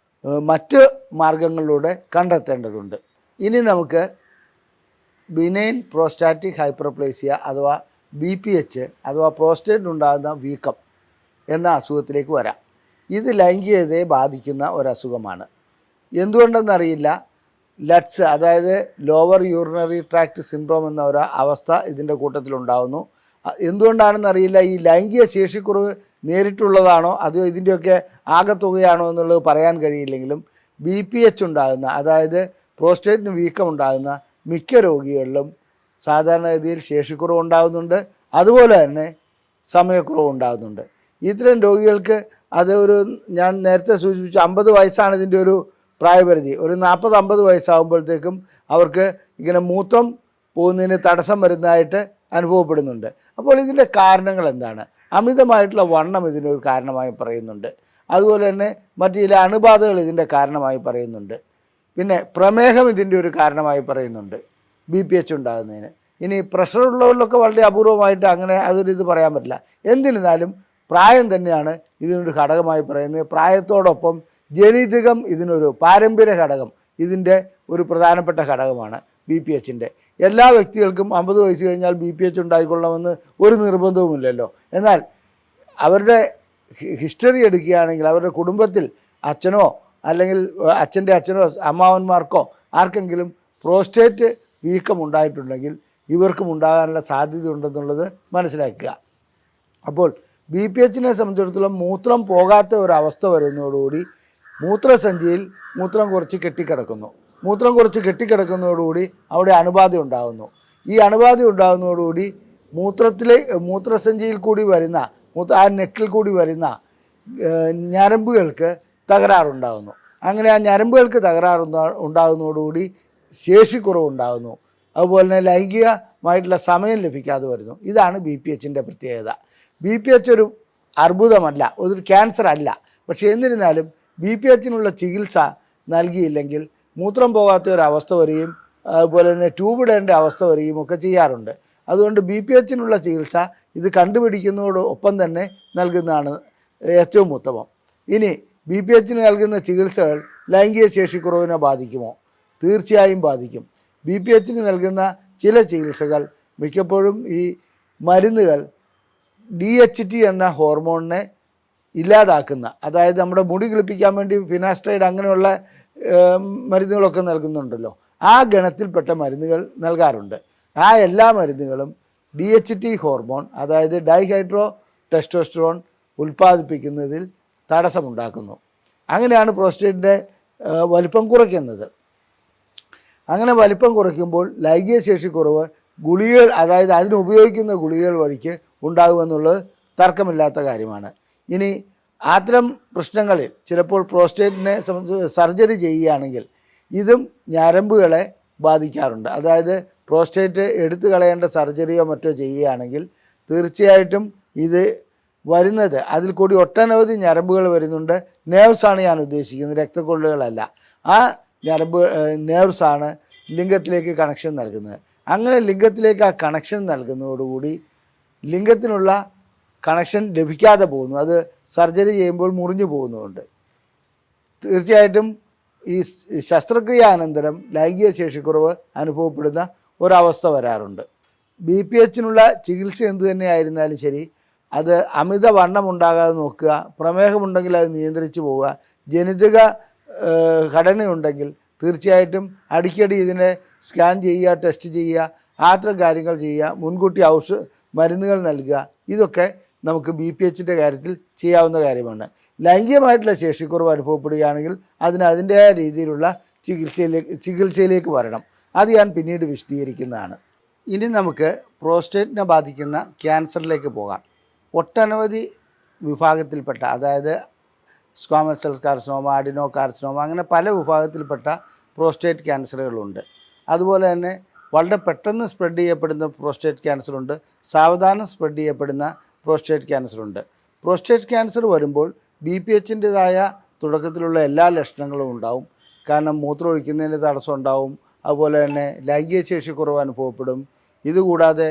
മറ്റ് മാർഗങ്ങളിലൂടെ കണ്ടെത്തേണ്ടതുണ്ട്. ഇനി നമുക്ക് ബിനൈൻ പ്രോസ്റ്റാറ്റിക് ഹൈപ്പർപ്ലേസിയ അഥവാ BPH അഥവാ പ്രോസ്റ്റേറ്റിനുണ്ടാകുന്ന വീക്കം എന്ന അസുഖത്തിലേക്ക് വരാം. ഇത് ലൈംഗികതയെ ബാധിക്കുന്ന ഒരസുഖമാണ്. എന്തുകൊണ്ടെന്നറിയില്ല, ലട്സ് അതായത് ലോവർ യൂറിനറി ട്രാക്ട് സിൻഡ്രോം എന്ന ഒരു അവസ്ഥ ഇതിൻ്റെ കൂട്ടത്തിലുണ്ടാകുന്നു. എന്തുകൊണ്ടാണെന്നറിയില്ല, ഈ ലൈംഗിക ശേഷിക്കുറവ് നേരിട്ടുള്ളതാണോ അതോ ഇതിൻ്റെയൊക്കെ ആകെത്തുകയാണോ എന്നുള്ളത് പറയാൻ കഴിയില്ലെങ്കിലും BPH ഉണ്ടാകുന്ന, അതായത് പ്രോസ്റ്റേറ്റിന് വീക്കം ഉണ്ടാകുന്ന മിക്ക രോഗികളിലും സാധാരണഗതിയിൽ ശേഷിക്കുറവ് ഉണ്ടാകുന്നുണ്ട്, അതുപോലെ തന്നെ സമയക്കുറവ് ഉണ്ടാകുന്നുണ്ട്. ഇത്തരം രോഗികൾക്ക് അത് ഞാൻ നേരത്തെ സൂചിപ്പിച്ചു 50 വയസ്സാണ് ഇതിൻ്റെ ഒരു പ്രായപരിധി. ഒരു 40-50 വയസ്സാകുമ്പോഴത്തേക്കും അവർക്ക് ഇങ്ങനെ മൂത്രം പോകുന്നതിന് തടസ്സം വരുന്നതായിട്ട് അനുഭവപ്പെടുന്നുണ്ട്. അപ്പോൾ ഇതിൻ്റെ കാരണങ്ങൾ എന്താണ്? അമിതമായിട്ടുള്ള വണ്ണം ഇതിനൊരു കാരണമായി പറയുന്നുണ്ട്. അതുപോലെ തന്നെ മറ്റു ചില അണുബാധകൾ ഇതിൻ്റെ കാരണമായി പറയുന്നുണ്ട്. പിന്നെ പ്രമേഹം ഇതിൻ്റെ ഒരു കാരണമായി പറയുന്നുണ്ട് BPH ഉണ്ടാകുന്നതിന്. ഇനി പ്രഷറുള്ളവരിലൊക്കെ വളരെ അപൂർവമായിട്ട് അങ്ങനെ അതൊരിത് പറയാൻ പറ്റില്ല. എന്നിരുന്നാലും പ്രായം തന്നെയാണ് ഇതിനൊരു ഘടകമായി പറയുന്നത്. പ്രായത്തോടൊപ്പം ജനിതകം ഇതിനൊരു പാരമ്പര്യ ഘടകം ഇതിൻ്റെ ഒരു പ്രധാനപ്പെട്ട ഘടകമാണ് BPHൻ്റെ. എല്ലാ വ്യക്തികൾക്കും 50 വയസ്സ് കഴിഞ്ഞാൽ BPH ഉണ്ടായിക്കൊള്ളണമെന്ന് ഒരു നിർബന്ധവുമില്ലല്ലോ. എന്നാൽ അവരുടെ ഹിസ്റ്ററി എടുക്കുകയാണെങ്കിൽ അവരുടെ കുടുംബത്തിൽ അച്ഛനോ അല്ലെങ്കിൽ അച്ഛൻ്റെ അച്ഛനോ അമ്മാവന്മാർക്കോ ആർക്കെങ്കിലും പ്രോസ്റ്റേറ്റ് വീക്കം ഉണ്ടായിട്ടുണ്ടെങ്കിൽ ഇവർക്കും ഉണ്ടാകാനുള്ള സാധ്യത ഉണ്ടെന്നുള്ളത് മനസ്സിലാക്കുക. അപ്പോൾ BPHനെ സംബന്ധിച്ചിടത്തോളം മൂത്രം പോകാത്ത ഒരവസ്ഥ വരുന്നതോടുകൂടി മൂത്രസഞ്ചിയിൽ മൂത്രം കുറച്ച് കെട്ടിക്കിടക്കുന്നു. മൂത്രം കുറച്ച് കെട്ടിക്കിടക്കുന്നതോടുകൂടി അവിടെ അണുബാധ ഉണ്ടാകുന്നു. ഈ അണുബാധ ഉണ്ടാകുന്നതോടുകൂടി മൂത്രസഞ്ചിയിൽ കൂടി വരുന്ന ആ നെക്കിൽ കൂടി വരുന്ന ഞരമ്പുകൾക്ക് തകരാറുണ്ടാകുന്നു. അങ്ങനെ ആ ഞരമ്പുകൾക്ക് ഉണ്ടാകുന്നതോടുകൂടി ശേഷിക്കുറവുണ്ടാകുന്നു. അതുപോലെ തന്നെ ലൈംഗികമായിട്ടുള്ള സമയം ലഭിക്കാതെ വരുന്നു. ഇതാണ് BPHൻ്റെ പ്രത്യേകത. BPH ഒരു അർബുദമല്ല, ഒരു ക്യാൻസർ അല്ല. പക്ഷേ എന്നിരുന്നാലും BPHനുള്ള ചികിത്സ നൽകിയില്ലെങ്കിൽ മൂത്രം പോകാത്ത ഒരവസ്ഥ വരികയും അതുപോലെ തന്നെ ട്യൂബ് ഇടേണ്ട അവസ്ഥ വരികയും ഒക്കെ ചെയ്യാറുണ്ട്. അതുകൊണ്ട് BPHനുള്ള ചികിത്സ ഇത് കണ്ടുപിടിക്കുന്നതോടൊപ്പം തന്നെ നൽകുന്നതാണ് ഏറ്റവും ഉത്തമം. ഇനി BPHന് നൽകുന്ന ചികിത്സകൾ ലൈംഗിക ശേഷിക്കുറവിനെ ബാധിക്കുമോ? തീർച്ചയായും ബാധിക്കും. BPHന് നൽകുന്ന ചില ചികിത്സകൾ മിക്കപ്പോഴും ഈ മരുന്നുകൾ DHT എന്ന ഹോർമോണിനെ ഇല്ലാതാക്കുന്ന, അതായത് നമ്മുടെ മുടി കിളിപ്പിക്കാൻ വേണ്ടി ഫിനാസ്ട്രൈഡ് അങ്ങനെയുള്ള മരുന്നുകളൊക്കെ നൽകുന്നുണ്ടല്ലോ, ആ ഗണത്തിൽപ്പെട്ട മരുന്നുകൾ നൽകാറുണ്ട്. ആ എല്ലാ മരുന്നുകളും DHT ഹോർമോൺ അതായത് ഡൈഹൈഡ്രോ ടെസ്റ്റോസ്റ്ററോൺ ഉൽപ്പാദിപ്പിക്കുന്നതിൽ തടസ്സമുണ്ടാക്കുന്നു. അങ്ങനെയാണ് പ്രോസ്റ്റേറ്റിൻ്റെ വലിപ്പം കുറയ്ക്കുന്നത്. അങ്ങനെ വലിപ്പം കുറയ്ക്കുമ്പോൾ ലൈംഗിക ശേഷിക്കുറവ് ഗുളികകൾ, അതായത് അതിനുപയോഗിക്കുന്ന ഗുളികകൾ വഴിക്ക് ഉണ്ടാകുമെന്നുള്ളത് തർക്കമില്ലാത്ത കാര്യമാണ്. ഇനി അത്തരം പ്രശ്നങ്ങളിൽ ചിലപ്പോൾ പ്രോസ്റ്റേറ്റിനെ സർജറി ചെയ്യുകയാണെങ്കിൽ ഇതും ഞരമ്പുകളെ ബാധിക്കാറുണ്ട്. അതായത് പ്രോസ്റ്റേറ്റ് എടുത്തു കളയേണ്ട സർജറിയോ മറ്റോ ചെയ്യുകയാണെങ്കിൽ തീർച്ചയായിട്ടും ഇത് വരുന്നത് അതിൽ കൂടി ഒട്ടനവധി ഞരമ്പുകൾ വരുന്നുണ്ട്. നേഴ്സാണ് ഞാൻ ഉദ്ദേശിക്കുന്നത്, രക്തക്കൊള്ളുകളല്ല. ആ നേഴ്സാണ് ലിംഗത്തിലേക്ക് കണക്ഷൻ നൽകുന്നത്. അങ്ങനെ ലിംഗത്തിലേക്ക് ആ കണക്ഷൻ നൽകുന്നതോടുകൂടി ലിംഗത്തിനുള്ള കണക്ഷൻ ലഭിക്കാതെ പോകുന്നു. അത് സർജറി ചെയ്യുമ്പോൾ മുറിഞ്ഞു പോകുന്നുണ്ട്. തീർച്ചയായിട്ടും ഈ ശസ്ത്രക്രിയാനന്തരം ലൈംഗിക ശേഷിക്കുറവ് അനുഭവപ്പെടുന്ന ഒരവസ്ഥ വരാറുണ്ട്. BPHനുള്ള ചികിത്സ എന്തു തന്നെയായിരുന്നാലും ശരി, അത് അമിത വണ്ണം ഉണ്ടാകാതെ നോക്കുക, പ്രമേഹമുണ്ടെങ്കിൽ അത് നിയന്ത്രിച്ചു പോവുക, ജനിതക ഘടനയുണ്ടെങ്കിൽ തീർച്ചയായിട്ടും അടിക്കടി ഇതിനെ സ്കാൻ ചെയ്യുക, ടെസ്റ്റ് ചെയ്യുക, അത്തരം കാര്യങ്ങൾ ചെയ്യുക, മുൻകൂട്ടി മരുന്നുകൾ നൽകുക. ഇതൊക്കെ നമുക്ക് BPHൻ്റെ കാര്യത്തിൽ ചെയ്യാവുന്ന കാര്യമാണ്. ലൈംഗികമായിട്ടുള്ള ശേഷിക്കുറവ് അനുഭവപ്പെടുകയാണെങ്കിൽ അതിൻ്റെതായ രീതിയിലുള്ള ചികിത്സയിലേക്ക് വരണം. അത് ഞാൻ പിന്നീട് വിശദീകരിക്കുന്നതാണ്. ഇനി നമുക്ക് പ്രോസ്റ്റേറ്റിനെ ബാധിക്കുന്ന ക്യാൻസറിലേക്ക് പോകാം. ഒട്ടനവധി വിഭാഗത്തിൽപ്പെട്ട, അതായത് squamous cell carcinoma, adeno carcinoma, അങ്ങനെ പല വിഭാഗത്തിൽപ്പെട്ട പ്രോസ്റ്റേറ്റ് ക്യാൻസറുകളുണ്ട്. അതുപോലെ തന്നെ വളരെ പെട്ടെന്ന് സ്പ്രെഡ് ചെയ്യപ്പെടുന്ന പ്രോസ്റ്റേറ്റ് ക്യാൻസറുണ്ട്, സാവധാനം സ്പ്രെഡ് ചെയ്യപ്പെടുന്ന പ്രോസ്റ്റേറ്റ് ക്യാൻസറുണ്ട്. പ്രോസ്റ്റേറ്റ് ക്യാൻസർ വരുമ്പോൾ BPHൻ്റെതായ തുടക്കത്തിലുള്ള എല്ലാ ലക്ഷണങ്ങളും ഉണ്ടാവും. കാരണം മൂത്രമൊഴിക്കുന്നതിന് തടസ്സം ഉണ്ടാവും, അതുപോലെ തന്നെ ലൈംഗിക ശേഷി കുറവ് അനുഭവപ്പെടും. ഇതുകൂടാതെ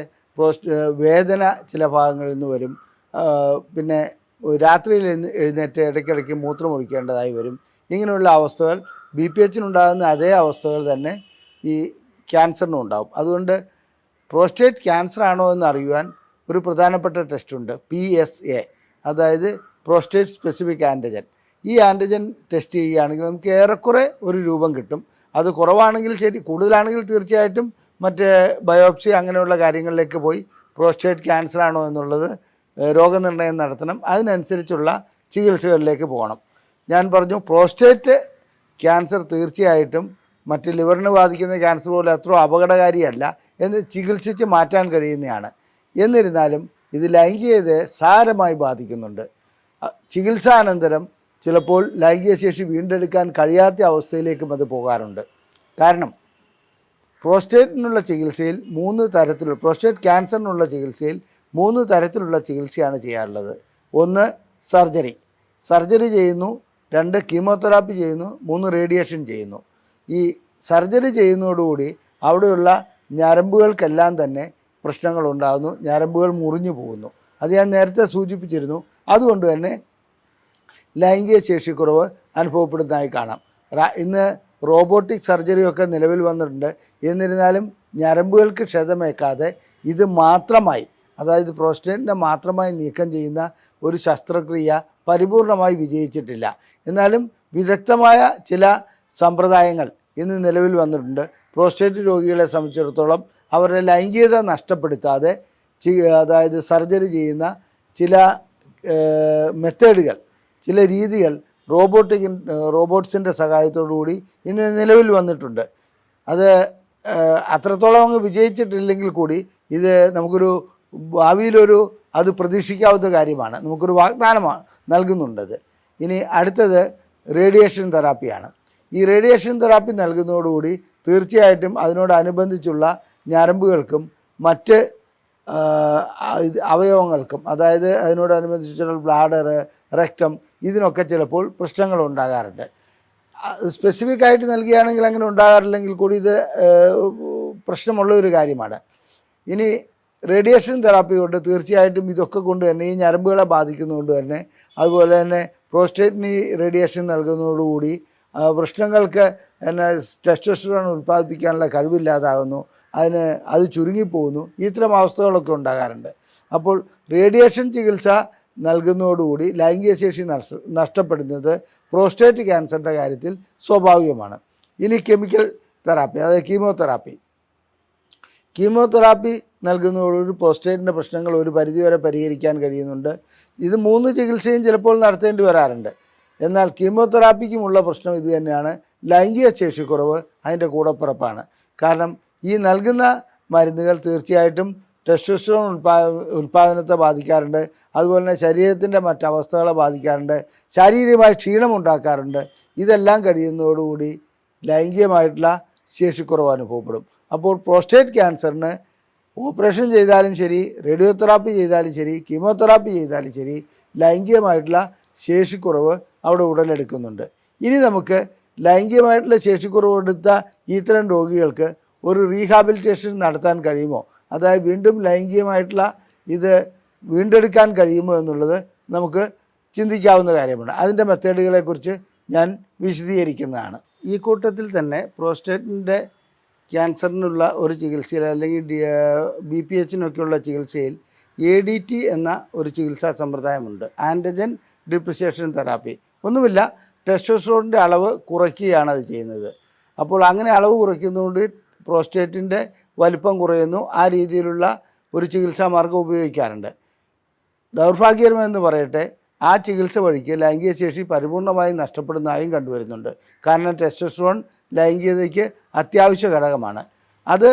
വേദന ചില ഭാഗങ്ങളിൽ നിന്ന് വരും. പിന്നെ രാത്രിയിൽ എഴുന്നേറ്റ് ഇടയ്ക്കിടയ്ക്ക് മൂത്രമൊഴിക്കേണ്ടതായി വരും. ഇങ്ങനെയുള്ള അവസ്ഥകൾ BPHനുണ്ടാകുന്ന അതേ അവസ്ഥകൾ തന്നെ ഈ ക്യാൻസറിനും ഉണ്ടാകും. അതുകൊണ്ട് പ്രോസ്റ്റേറ്റ് ക്യാൻസർ ആണോ എന്ന് അറിയുവാൻ ഒരു പ്രധാനപ്പെട്ട ടെസ്റ്റുണ്ട്, PSA, അതായത് പ്രോസ്റ്റേറ്റ് സ്പെസിഫിക് ആൻറ്റിജൻ. ഈ ആൻറ്റിജൻ ടെസ്റ്റ് ചെയ്യുകയാണെങ്കിൽ നമുക്ക് ഏറെക്കുറെ ഒരു രൂപം കിട്ടും. അത് കുറവാണെങ്കിൽ ശരി, കൂടുതലാണെങ്കിൽ തീർച്ചയായിട്ടും മറ്റ് ബയോപ്സി അങ്ങനെയുള്ള കാര്യങ്ങളിലേക്ക് പോയി പ്രോസ്റ്റേറ്റ് ക്യാൻസർ ആണോ എന്നുള്ളത് രോഗനിർണയം നടത്തണം. അതിനനുസരിച്ചുള്ള ചികിത്സകളിലേക്ക് പോകണം. ഞാൻ പറഞ്ഞു പ്രോസ്റ്റേറ്റ് ക്യാൻസർ തീർച്ചയായിട്ടും മറ്റ് ലിവറിന് ബാധിക്കുന്ന ക്യാൻസർ പോലെ അത്ര അപകടകാരിയല്ല എന്ന് ചികിത്സിച്ച് മാറ്റാൻ കഴിയുന്നതാണ്. എന്നിരുന്നാലും ഇത് ലൈംഗികതയെ സാരമായി ബാധിക്കുന്നുണ്ട്. ചികിത്സാനന്തരം ചിലപ്പോൾ ലൈംഗിക ശേഷി വീണ്ടെടുക്കാൻ കഴിയാത്ത അവസ്ഥയിലേക്കും അത് പോകാറുണ്ട്. കാരണം പ്രോസ്റ്റേറ്റിനുള്ള ചികിത്സയിൽ 3 തരത്തിലുള്ള, പ്രോസ്റ്റേറ്റ് ക്യാൻസറിനുള്ള ചികിത്സയിൽ 3 തരത്തിലുള്ള ചികിത്സയാണ് ചെയ്യാറുള്ളത്. 1 സർജറി ചെയ്യുന്നു, 2 കീമോതെറാപ്പി ചെയ്യുന്നു, 3 റേഡിയേഷൻ ചെയ്യുന്നു. ഈ സർജറി ചെയ്യുന്നതോടുകൂടി അവിടെയുള്ള ഞരമ്പുകൾക്കെല്ലാം തന്നെ പ്രശ്നങ്ങളുണ്ടാകുന്നു, ഞരമ്പുകൾ മുറിഞ്ഞു പോകുന്നു. അത് ഞാൻ നേരത്തെ സൂചിപ്പിച്ചിരുന്നു. അതുകൊണ്ട് തന്നെ ലൈംഗിക ശേഷിക്കുറവ് അനുഭവപ്പെടുന്നതായി കാണാം. ഇന്ന് റോബോട്ടിക് സർജറിയൊക്കെ നിലവിൽ വന്നിട്ടുണ്ട്. എന്നിരുന്നാലും ഞരമ്പുകൾക്ക് ക്ഷതമേക്കാതെ ഇത് മാത്രമായി, അതായത് പ്രോസ്റ്റേറ്റിനെ മാത്രമായി നീക്കം ചെയ്യുന്ന ഒരു ശസ്ത്രക്രിയ പരിപൂർണമായി വിജയിച്ചിട്ടില്ല. എന്നാലും വിദഗ്ധമായ ചില സമ്പ്രദായങ്ങൾ ഇന്ന് നിലവിൽ വന്നിട്ടുണ്ട്. പ്രോസ്റ്റേറ്റ് രോഗികളെ സംബന്ധിച്ചിടത്തോളം അവരുടെ ലൈംഗികത നഷ്ടപ്പെടുത്താതെ അതായത് സർജറി ചെയ്യുന്ന ചില മെത്തേഡുകൾ, ചില രീതികൾ റോബോട്ട്സിൻ്റെ സഹായത്തോടുകൂടി ഇന്ന് നിലവിൽ വന്നിട്ടുണ്ട്. അത് അത്രത്തോളം അങ്ങ് വിജയിച്ചിട്ടില്ലെങ്കിൽ കൂടി ഇത് നമുക്കൊരു ഭാവിയിലൊരു അത് പ്രതീക്ഷിക്കാവുന്ന കാര്യമാണ്. നമുക്കൊരു വാഗ്ദാനമാണ് നൽകുന്നുണ്ടത്. ഇനി അടുത്തത് റേഡിയേഷൻ തെറാപ്പിയാണ്. ഈ റേഡിയേഷൻ തെറാപ്പി നൽകുന്നതോടുകൂടി തീർച്ചയായിട്ടും അതിനോടനുബന്ധിച്ചുള്ള ഞരമ്പുകൾക്കും മറ്റ് അവയവങ്ങൾക്കും, അതായത് അതിനോടനുബന്ധിച്ചുള്ള ബ്ലാഡർ, റെക്ടം, ഇതിനൊക്കെ ചിലപ്പോൾ പ്രശ്നങ്ങൾ ഉണ്ടാകാറുണ്ട്. സ്പെസിഫിക്കായിട്ട് നൽകുകയാണെങ്കിൽ അങ്ങനെ ഉണ്ടാകാറില്ലെങ്കിൽ കൂടി ഇത് പ്രശ്നമുള്ള ഒരു കാര്യമാണ്. ഇനി റേഡിയേഷൻ തെറാപ്പി കൊണ്ട് തീർച്ചയായിട്ടും ഇതൊക്കെ കൊണ്ട് തന്നെ ഈ ഞരമ്പുകളെ ബാധിക്കുന്നതുകൊണ്ട് തന്നെ, അതുപോലെ തന്നെ പ്രോസ്റ്റേറ്റിന് റേഡിയേഷൻ നൽകുന്നതോടുകൂടി വൃഷ്ണങ്ങൾക്ക് ടെസ്റ്റോസ്റ്ററോൺ ഉൽപ്പാദിപ്പിക്കാനുള്ള കഴിവില്ലാതാകുന്നു, അത് ചുരുങ്ങിപ്പോകുന്നു. ഇത്തരം അവസ്ഥകളൊക്കെ ഉണ്ടാകാറുണ്ട്. അപ്പോൾ റേഡിയേഷൻ ചികിത്സ നൽകുന്നതോടുകൂടി ലൈംഗിക ശേഷി നഷ്ടപ്പെടുന്നത് പ്രോസ്റ്റേറ്റ് ക്യാൻസറിൻ്റെ കാര്യത്തിൽ സ്വാഭാവികമാണ്. ഇനി കെമിക്കൽ തെറാപ്പി, അതായത് കീമോതെറാപ്പി നൽകുന്നതോടുകൂടി പ്രോസ്റ്റേറ്റിൻ്റെ പ്രശ്നങ്ങൾ ഒരു പരിധിവരെ പരിഹരിക്കാൻ കഴിയുന്നുണ്ട്. ഇത് 3 ചികിത്സയും ചിലപ്പോൾ നടത്തേണ്ടി വരാറുണ്ട്. എന്നാൽ കീമോതെറാപ്പിക്കുമുള്ള പ്രശ്നം ഇത് തന്നെയാണ്, ലൈംഗിക ശേഷിക്കുറവ് അതിൻ്റെ കൂടപ്പിറപ്പാണ്. കാരണം ഈ നൽകുന്ന മരുന്നുകൾ തീർച്ചയായിട്ടും ടെസ്റ്റോസ്റ്ററോൺ ഉൽപ്പാദനത്തെ ബാധിക്കാറുണ്ട്, അതുപോലെ തന്നെ ശരീരത്തിൻ്റെ മറ്റവസ്ഥകളെ ബാധിക്കാറുണ്ട്, ശാരീരികമായ ക്ഷീണമുണ്ടാക്കാറുണ്ട്. ഇതെല്ലാം കഴിയുന്നതോടുകൂടി ലൈംഗികമായിട്ടുള്ള ശേഷിക്കുറവ് അനുഭവപ്പെടും. അപ്പോൾ പ്രോസ്റ്റേറ്റ് ക്യാൻസറിന് ഓപ്പറേഷൻ ചെയ്താലും ശരി, റേഡിയോതെറാപ്പി ചെയ്താലും ശരി, കീമോതെറാപ്പി ചെയ്താലും ശരി, ലൈംഗികമായിട്ടുള്ള ശേഷിക്കുറവ് അവിടെ ഉടലെടുക്കുന്നുണ്ട്. ഇനി നമുക്ക് ലൈംഗികമായിട്ടുള്ള ശേഷിക്കുറവ് എടുത്ത ഇത്തരം രോഗികൾക്ക് ഒരു റീഹാബിലിറ്റേഷൻ നടത്താൻ കഴിയുമോ, അതായത് വീണ്ടും ലൈംഗികമായിട്ടുള്ള ഇത് വീണ്ടെടുക്കാൻ കഴിയുമോ എന്നുള്ളത് നമുക്ക് ചിന്തിക്കാവുന്ന കാര്യമാണ്. അതിൻ്റെ മെത്തേഡുകളെക്കുറിച്ച് ഞാൻ വിശദീകരിക്കുന്നതാണ്. ഈ കൂട്ടത്തിൽ തന്നെ പ്രോസ്റ്റേറ്റിൻ്റെ ക്യാൻസറിനുള്ള ഒരു ചികിത്സയിൽ, അല്ലെങ്കിൽ BPHനൊക്കെയുള്ള ചികിത്സയിൽ ADT എന്ന ഒരു ചികിത്സാ സമ്പ്രദായമുണ്ട്, ആൻറ്റിജൻ ഡിപ്രിസിയേഷൻ തെറാപ്പി. ഒന്നുമില്ല, ടെസ്റ്റോസ്റ്ററോണിൻ്റെ അളവ് കുറയ്ക്കുകയാണ് അത് ചെയ്യുന്നത്. അപ്പോൾ അങ്ങനെ അളവ് കുറയ്ക്കുന്നതുകൊണ്ട് പ്രോസ്റ്റേറ്റിൻ്റെ വലിപ്പം കുറയുന്നു. ആ രീതിയിലുള്ള ഒരു ചികിത്സാ മാർഗ്ഗം ഉപയോഗിക്കാറുണ്ട്. ദൗർഭാഗ്യകരമെന്ന് പറയട്ടെ, ആ ചികിത്സ വഴിക്ക് ലൈംഗിക ശേഷി പരിപൂർണമായും നഷ്ടപ്പെടുന്നതായും കണ്ടുവരുന്നുണ്ട്. കാരണം ടെസ്റ്റോസ്റ്ററോൺ ലൈംഗികതയ്ക്ക് അത്യാവശ്യ ഘടകമാണ്.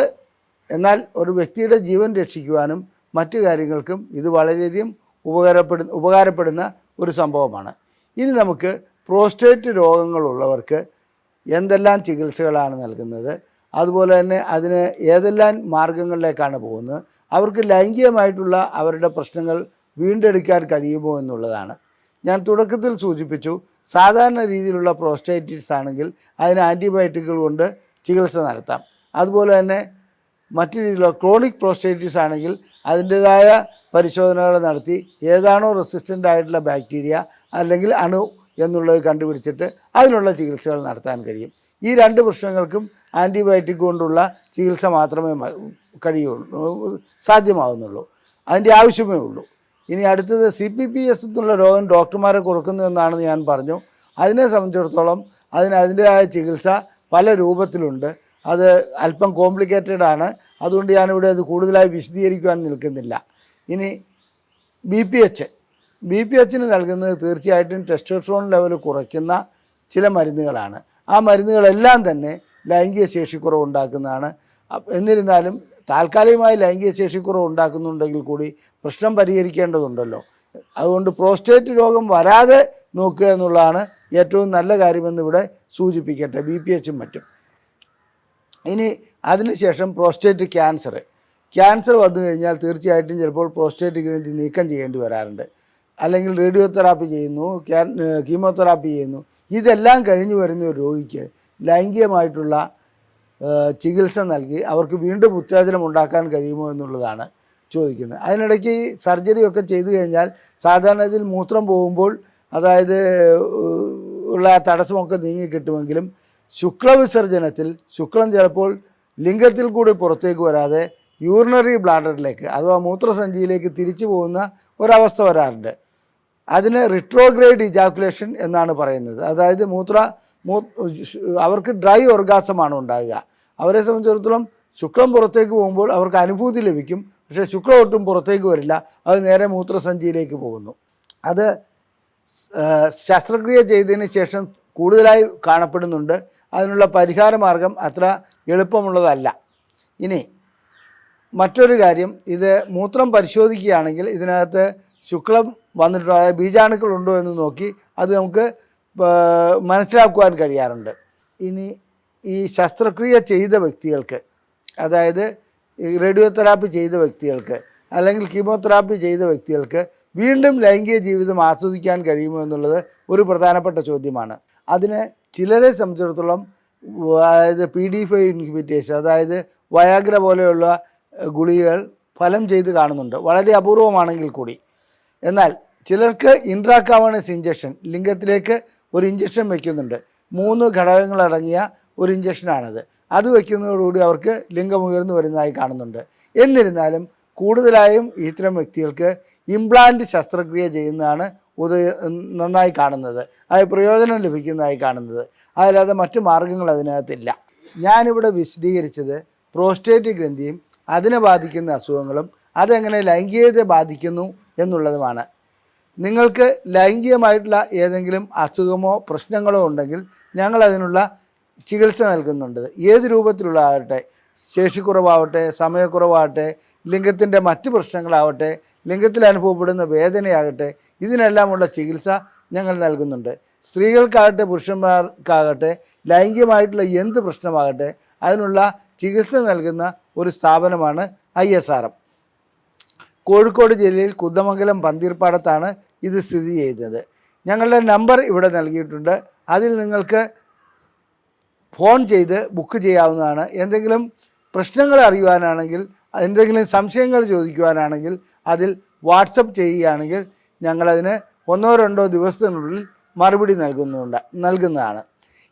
എന്നാൽ ഒരു വ്യക്തിയുടെ ജീവൻ രക്ഷിക്കുവാനും മറ്റു കാര്യങ്ങൾക്കും ഇത് വളരെയധികം ഉപകാരപ്പെടുന്ന ഒരു സംഭവമാണ്. ഇനി നമുക്ക് പ്രോസ്റ്റേറ്റ് രോഗങ്ങളുള്ളവർക്ക് എന്തെല്ലാം ചികിത്സകളാണ് നൽകുന്നത്, അതുപോലെ തന്നെ അതിന് ഏതെല്ലാം മാർഗങ്ങളിലേക്കാണ് പോകുന്നത്, അവർക്ക് ലൈംഗികമായിട്ടുള്ള അവരുടെ പ്രശ്നങ്ങൾ വീണ്ടെടുക്കാൻ കഴിയുമോ എന്നുള്ളതാണ്. ഞാൻ തുടക്കത്തിൽ സൂചിപ്പിച്ചു, സാധാരണ രീതിയിലുള്ള പ്രോസ്റ്റേറ്റിസ് ആണെങ്കിൽ അതിന് ആൻറ്റിബയോട്ടിക്കുകൾ കൊണ്ട് ചികിത്സ നടത്താം. അതുപോലെ തന്നെ മറ്റു രീതിയിലുള്ള ക്രോണിക് പ്രോസ്റ്റേറ്റിസ് ആണെങ്കിൽ അതിൻ്റേതായ പരിശോധനകൾ നടത്തി ഏതാണോ റെസിസ്റ്റൻ്റ് ആയിട്ടുള്ള ബാക്ടീരിയ അല്ലെങ്കിൽ അണു എന്നുള്ളത് കണ്ടുപിടിച്ചിട്ട് അതിനുള്ള ചികിത്സകൾ നടത്താൻ കഴിയും. ഈ രണ്ട് പ്രശ്നങ്ങൾക്കും ആൻറ്റിബയോട്ടിക് കൊണ്ടുള്ള ചികിത്സ മാത്രമേ സാധ്യമാകുന്നുള്ളൂ, അതിൻ്റെ ആവശ്യമേ ഉള്ളൂ. ഇനി അടുത്തത് CPPS എന്നുള്ള രോഗം ഡോക്ടർമാരെ കൊടുക്കുന്നു എന്നാണെന്ന് ഞാൻ പറഞ്ഞു. അതിനെ സംബന്ധിച്ചിടത്തോളം അതിൻ്റേതായ ചികിത്സ പല രൂപത്തിലുണ്ട്. അത് അല്പം കോംപ്ലിക്കേറ്റഡ് ആണ്, അതുകൊണ്ട് ഞാനിവിടെ അത് കൂടുതലായി വിശദീകരിക്കുവാൻ നിൽക്കുന്നില്ല. ഇനി BPH നൽകുന്നത് തീർച്ചയായിട്ടും ടെസ്റ്റോസ്റ്ററോൺ ലെവൽ കുറയ്ക്കുന്ന ചില മരുന്നുകളാണ്. ആ മരുന്നുകളെല്ലാം തന്നെ ലൈംഗിക ശേഷിക്കുറവ് ഉണ്ടാക്കുന്നതാണ്. എന്നിരുന്നാലും താൽക്കാലികമായി ലൈംഗിക ശേഷിക്കുറവ് ഉണ്ടാക്കുന്നുണ്ടെങ്കിൽ കൂടി പ്രശ്നം പരിഹരിക്കേണ്ടതുണ്ടല്ലോ. അതുകൊണ്ട് പ്രോസ്റ്റേറ്റ് രോഗം വരാതെ നോക്കുക എന്നുള്ളതാണ് ഏറ്റവും നല്ല കാര്യമെന്നിവിടെ സൂചിപ്പിക്കട്ടെ, BPH മറ്റും. ഇനി അതിനുശേഷം പ്രോസ്റ്റേറ്റ് ക്യാൻസർ വന്നു കഴിഞ്ഞാൽ തീർച്ചയായിട്ടും ചിലപ്പോൾ പ്രോസ്റ്റേറ്റ് ഗ്രന്ഥി നീക്കം ചെയ്യേണ്ടി വരാറുണ്ട്. അല്ലെങ്കിൽ റേഡിയോ തെറാപ്പി ചെയ്യുന്നു, കീമോതെറാപ്പി ചെയ്യുന്നു. ഇതെല്ലാം കഴിഞ്ഞു വരുന്ന ഒരു രോഗിക്ക് ലൈംഗികമായിട്ടുള്ള ചികിത്സ നൽകി അവർക്ക് വീണ്ടും ഉത്തേജനം ഉണ്ടാക്കാൻ കഴിയുമോ എന്നുള്ളതാണ് ചോദിക്കുന്നത്. അതിനിടയ്ക്ക് ഈ സർജറിയൊക്കെ ചെയ്തു കഴിഞ്ഞാൽ സാധാരണ ഇതിൽ മൂത്രം പോകുമ്പോൾ അതായത് ഉള്ള തടസ്സമൊക്കെ നീങ്ങിക്കിട്ടുമെങ്കിലും ശുക്ലവിസർജനത്തിൽ ശുക്ലം ചിലപ്പോൾ ലിംഗത്തിൽ കൂടി പുറത്തേക്ക് വരാതെ യൂറിനറി ബ്ലാഡറിലേക്ക് അഥവാ മൂത്രസഞ്ചിയിലേക്ക് തിരിച്ചു പോകുന്ന ഒരവസ്ഥ വരാറുണ്ട്. അതിന് റിട്രോഗ്രേഡ് ഇജാക്കുലേഷൻ എന്നാണ് പറയുന്നത്. അതായത് അവർക്ക് ഡ്രൈ ഓർഗാസമാണ് ഉണ്ടാകുക. അവരെ സംബന്ധിച്ചിടത്തോളം ശുക്ലം പുറത്തേക്ക് പോകുമ്പോൾ അവർക്ക് അനുഭൂതി ലഭിക്കും, പക്ഷേ ശുക്ലം ഒട്ടും പുറത്തേക്ക് വരില്ല, അത് നേരെ മൂത്രസഞ്ചിയിലേക്ക് പോകുന്നു. അത് ശസ്ത്രക്രിയ ചെയ്തതിന് ശേഷം കൂടുതലായി കാണപ്പെടുന്നുണ്ട്. അതിനുള്ള പരിഹാര മാർഗം അത്ര എളുപ്പമുള്ളതല്ല. ഇനി മറ്റൊരു കാര്യം, ഇത് മൂത്രം പരിശോധിക്കുകയാണെങ്കിൽ ഇതിനകത്ത് ശുക്ലം വന്നിട്ടോ ബീജാണുക്കളുണ്ടോ എന്ന് നോക്കി അത് നമുക്ക് മനസ്സിലാക്കുവാൻ കഴിയാറുണ്ട്. ഇനി ഈ ശസ്ത്രക്രിയ ചെയ്ത വ്യക്തികൾക്ക്, അതായത് റേഡിയോ തെറാപ്പി ചെയ്ത വ്യക്തികൾക്ക് അല്ലെങ്കിൽ കീമോതെറാപ്പി ചെയ്ത വ്യക്തികൾക്ക് വീണ്ടും ലൈംഗിക ജീവിതം ആസ്വദിക്കാൻ കഴിയുമോ എന്നുള്ളത് ഒരു പ്രധാനപ്പെട്ട ചോദ്യമാണ്. അതിന് ചിലരെ സംബന്ധിച്ചിടത്തോളം അതായത് PD5 ഇൻഹിബിറ്റേഴ്സ്, അതായത് വയാഗ്ര പോലെയുള്ള ഗുളികകൾ ഫലം ചെയ്ത് കാണുന്നുണ്ട്, വളരെ അപൂർവമാണെങ്കിൽ കൂടി. എന്നാൽ ചിലർക്ക് ഇൻട്രാകാവേണസ് ഇഞ്ചക്ഷൻ, ലിംഗത്തിലേക്ക് ഒരു ഇഞ്ചക്ഷൻ വയ്ക്കുന്നുണ്ട്. 3 ഘടകങ്ങളടങ്ങിയ ഒരു ഇഞ്ചക്ഷനാണത്. അത് വയ്ക്കുന്നതോടുകൂടി അവർക്ക് ലിംഗം ഉയർന്നു വരുന്നതായി കാണുന്നുണ്ട്. എന്നിരുന്നാലും കൂടുതലായും ഇത്തരം വ്യക്തികൾക്ക് ഇംപ്ലാന്റ് ശസ്ത്രക്രിയ ചെയ്യുന്നതാണ് നന്നായി കാണുന്നത്, അത് പ്രയോജനം ലഭിക്കുന്നതായി കാണുന്നത്. അതല്ലാതെ മറ്റു മാർഗങ്ങൾ അതിനകത്തില്ല. ഞാനിവിടെ വിശദീകരിച്ചത് പ്രോസ്റ്റേറ്റ് ഗ്രന്ഥിയും അതിനെ ബാധിക്കുന്ന അസുഖങ്ങളും അതെങ്ങനെ ലൈംഗികതയെ ബാധിക്കുന്നു എന്നുള്ളതുമാണ്. നിങ്ങൾക്ക് ലൈംഗികമായിട്ടുള്ള ഏതെങ്കിലും അസുഖമോ പ്രശ്നങ്ങളോ ഉണ്ടെങ്കിൽ ഞങ്ങളതിനുള്ള ചികിത്സ നൽകുന്നുണ്ട്. ഏത് രൂപത്തിലുള്ളതാകട്ടെ, ശേഷിക്കുറവാവട്ടെ, സമയക്കുറവാകട്ടെ, ലിംഗത്തിൻ്റെ മറ്റ് പ്രശ്നങ്ങളാവട്ടെ, ലിംഗത്തിൽ അനുഭവപ്പെടുന്ന വേദനയാകട്ടെ, ഇതിനെല്ലാമുള്ള ചികിത്സ ഞങ്ങൾ നൽകുന്നുണ്ട്. സ്ത്രീകൾക്കാകട്ടെ പുരുഷന്മാർക്കാകട്ടെ ലൈംഗികമായിട്ടുള്ള എന്ത് പ്രശ്നമാകട്ടെ അതിനുള്ള ചികിത്സ നൽകുന്ന ഒരു സ്ഥാപനമാണ് ISRM. കോഴിക്കോട് ജില്ലയിൽ കുന്ദമംഗലം പന്തീർപ്പാടത്താണ് ഇത് സ്ഥിതി ചെയ്യുന്നത്. ഞങ്ങളുടെ നമ്പർ ഇവിടെ നൽകിയിട്ടുണ്ട്. അതിൽ നിങ്ങൾക്ക് ഫോൺ ചെയ്ത് ബുക്ക് ചെയ്യാവുന്നതാണ്. എന്തെങ്കിലും പ്രശ്നങ്ങൾ അറിയുവാനാണെങ്കിൽ, എന്തെങ്കിലും സംശയങ്ങൾ ചോദിക്കുവാനാണെങ്കിൽ അതിൽ വാട്സപ്പ് ചെയ്യുകയാണെങ്കിൽ ഞങ്ങളതിന് 1-2 ദിവസത്തിനുള്ളിൽ മറുപടി നൽകുന്നതാണ്.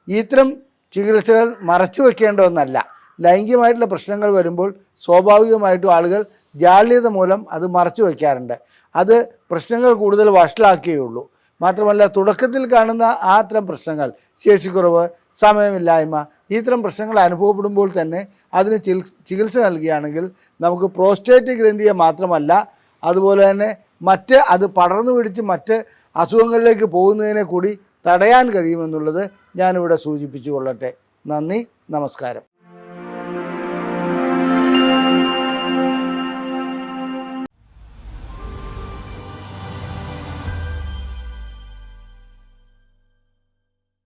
ഇത്തരം ചികിത്സകൾ മറച്ചു വയ്ക്കേണ്ട ഒന്നല്ല. ലൈംഗികമായിട്ടുള്ള പ്രശ്നങ്ങൾ വരുമ്പോൾ സ്വാഭാവികമായിട്ടും ആളുകൾ ജാള്യത മൂലം അത് മറച്ചു വയ്ക്കാറുണ്ട്. അത് പ്രശ്നങ്ങൾ കൂടുതൽ വഷളാക്കുകയുള്ളൂ. മാത്രമല്ല, തുടക്കത്തിൽ കാണുന്ന അത്തരം പ്രശ്നങ്ങൾ, ശേഷിക്കുറവ്, സമയമില്ലായ്മ, ഇത്തരം പ്രശ്നങ്ങൾ അനുഭവപ്പെടുമ്പോൾ തന്നെ അതിന് ചികിത്സ നൽകുകയാണെങ്കിൽ നമുക്ക് പ്രോസ്റ്റേറ്റ് ഗ്രന്ഥിയെ മാത്രമല്ല അതുപോലെ തന്നെ അത് പടർന്നു പിടിച്ച് മറ്റ് അസുഖങ്ങളിലേക്ക് പോകുന്നതിനെ കൂടി തടയാൻ കഴിയുമെന്നുള്ളത് ഞാനിവിടെ സൂചിപ്പിച്ചു കൊള്ളട്ടെ. നന്ദി, നമസ്കാരം.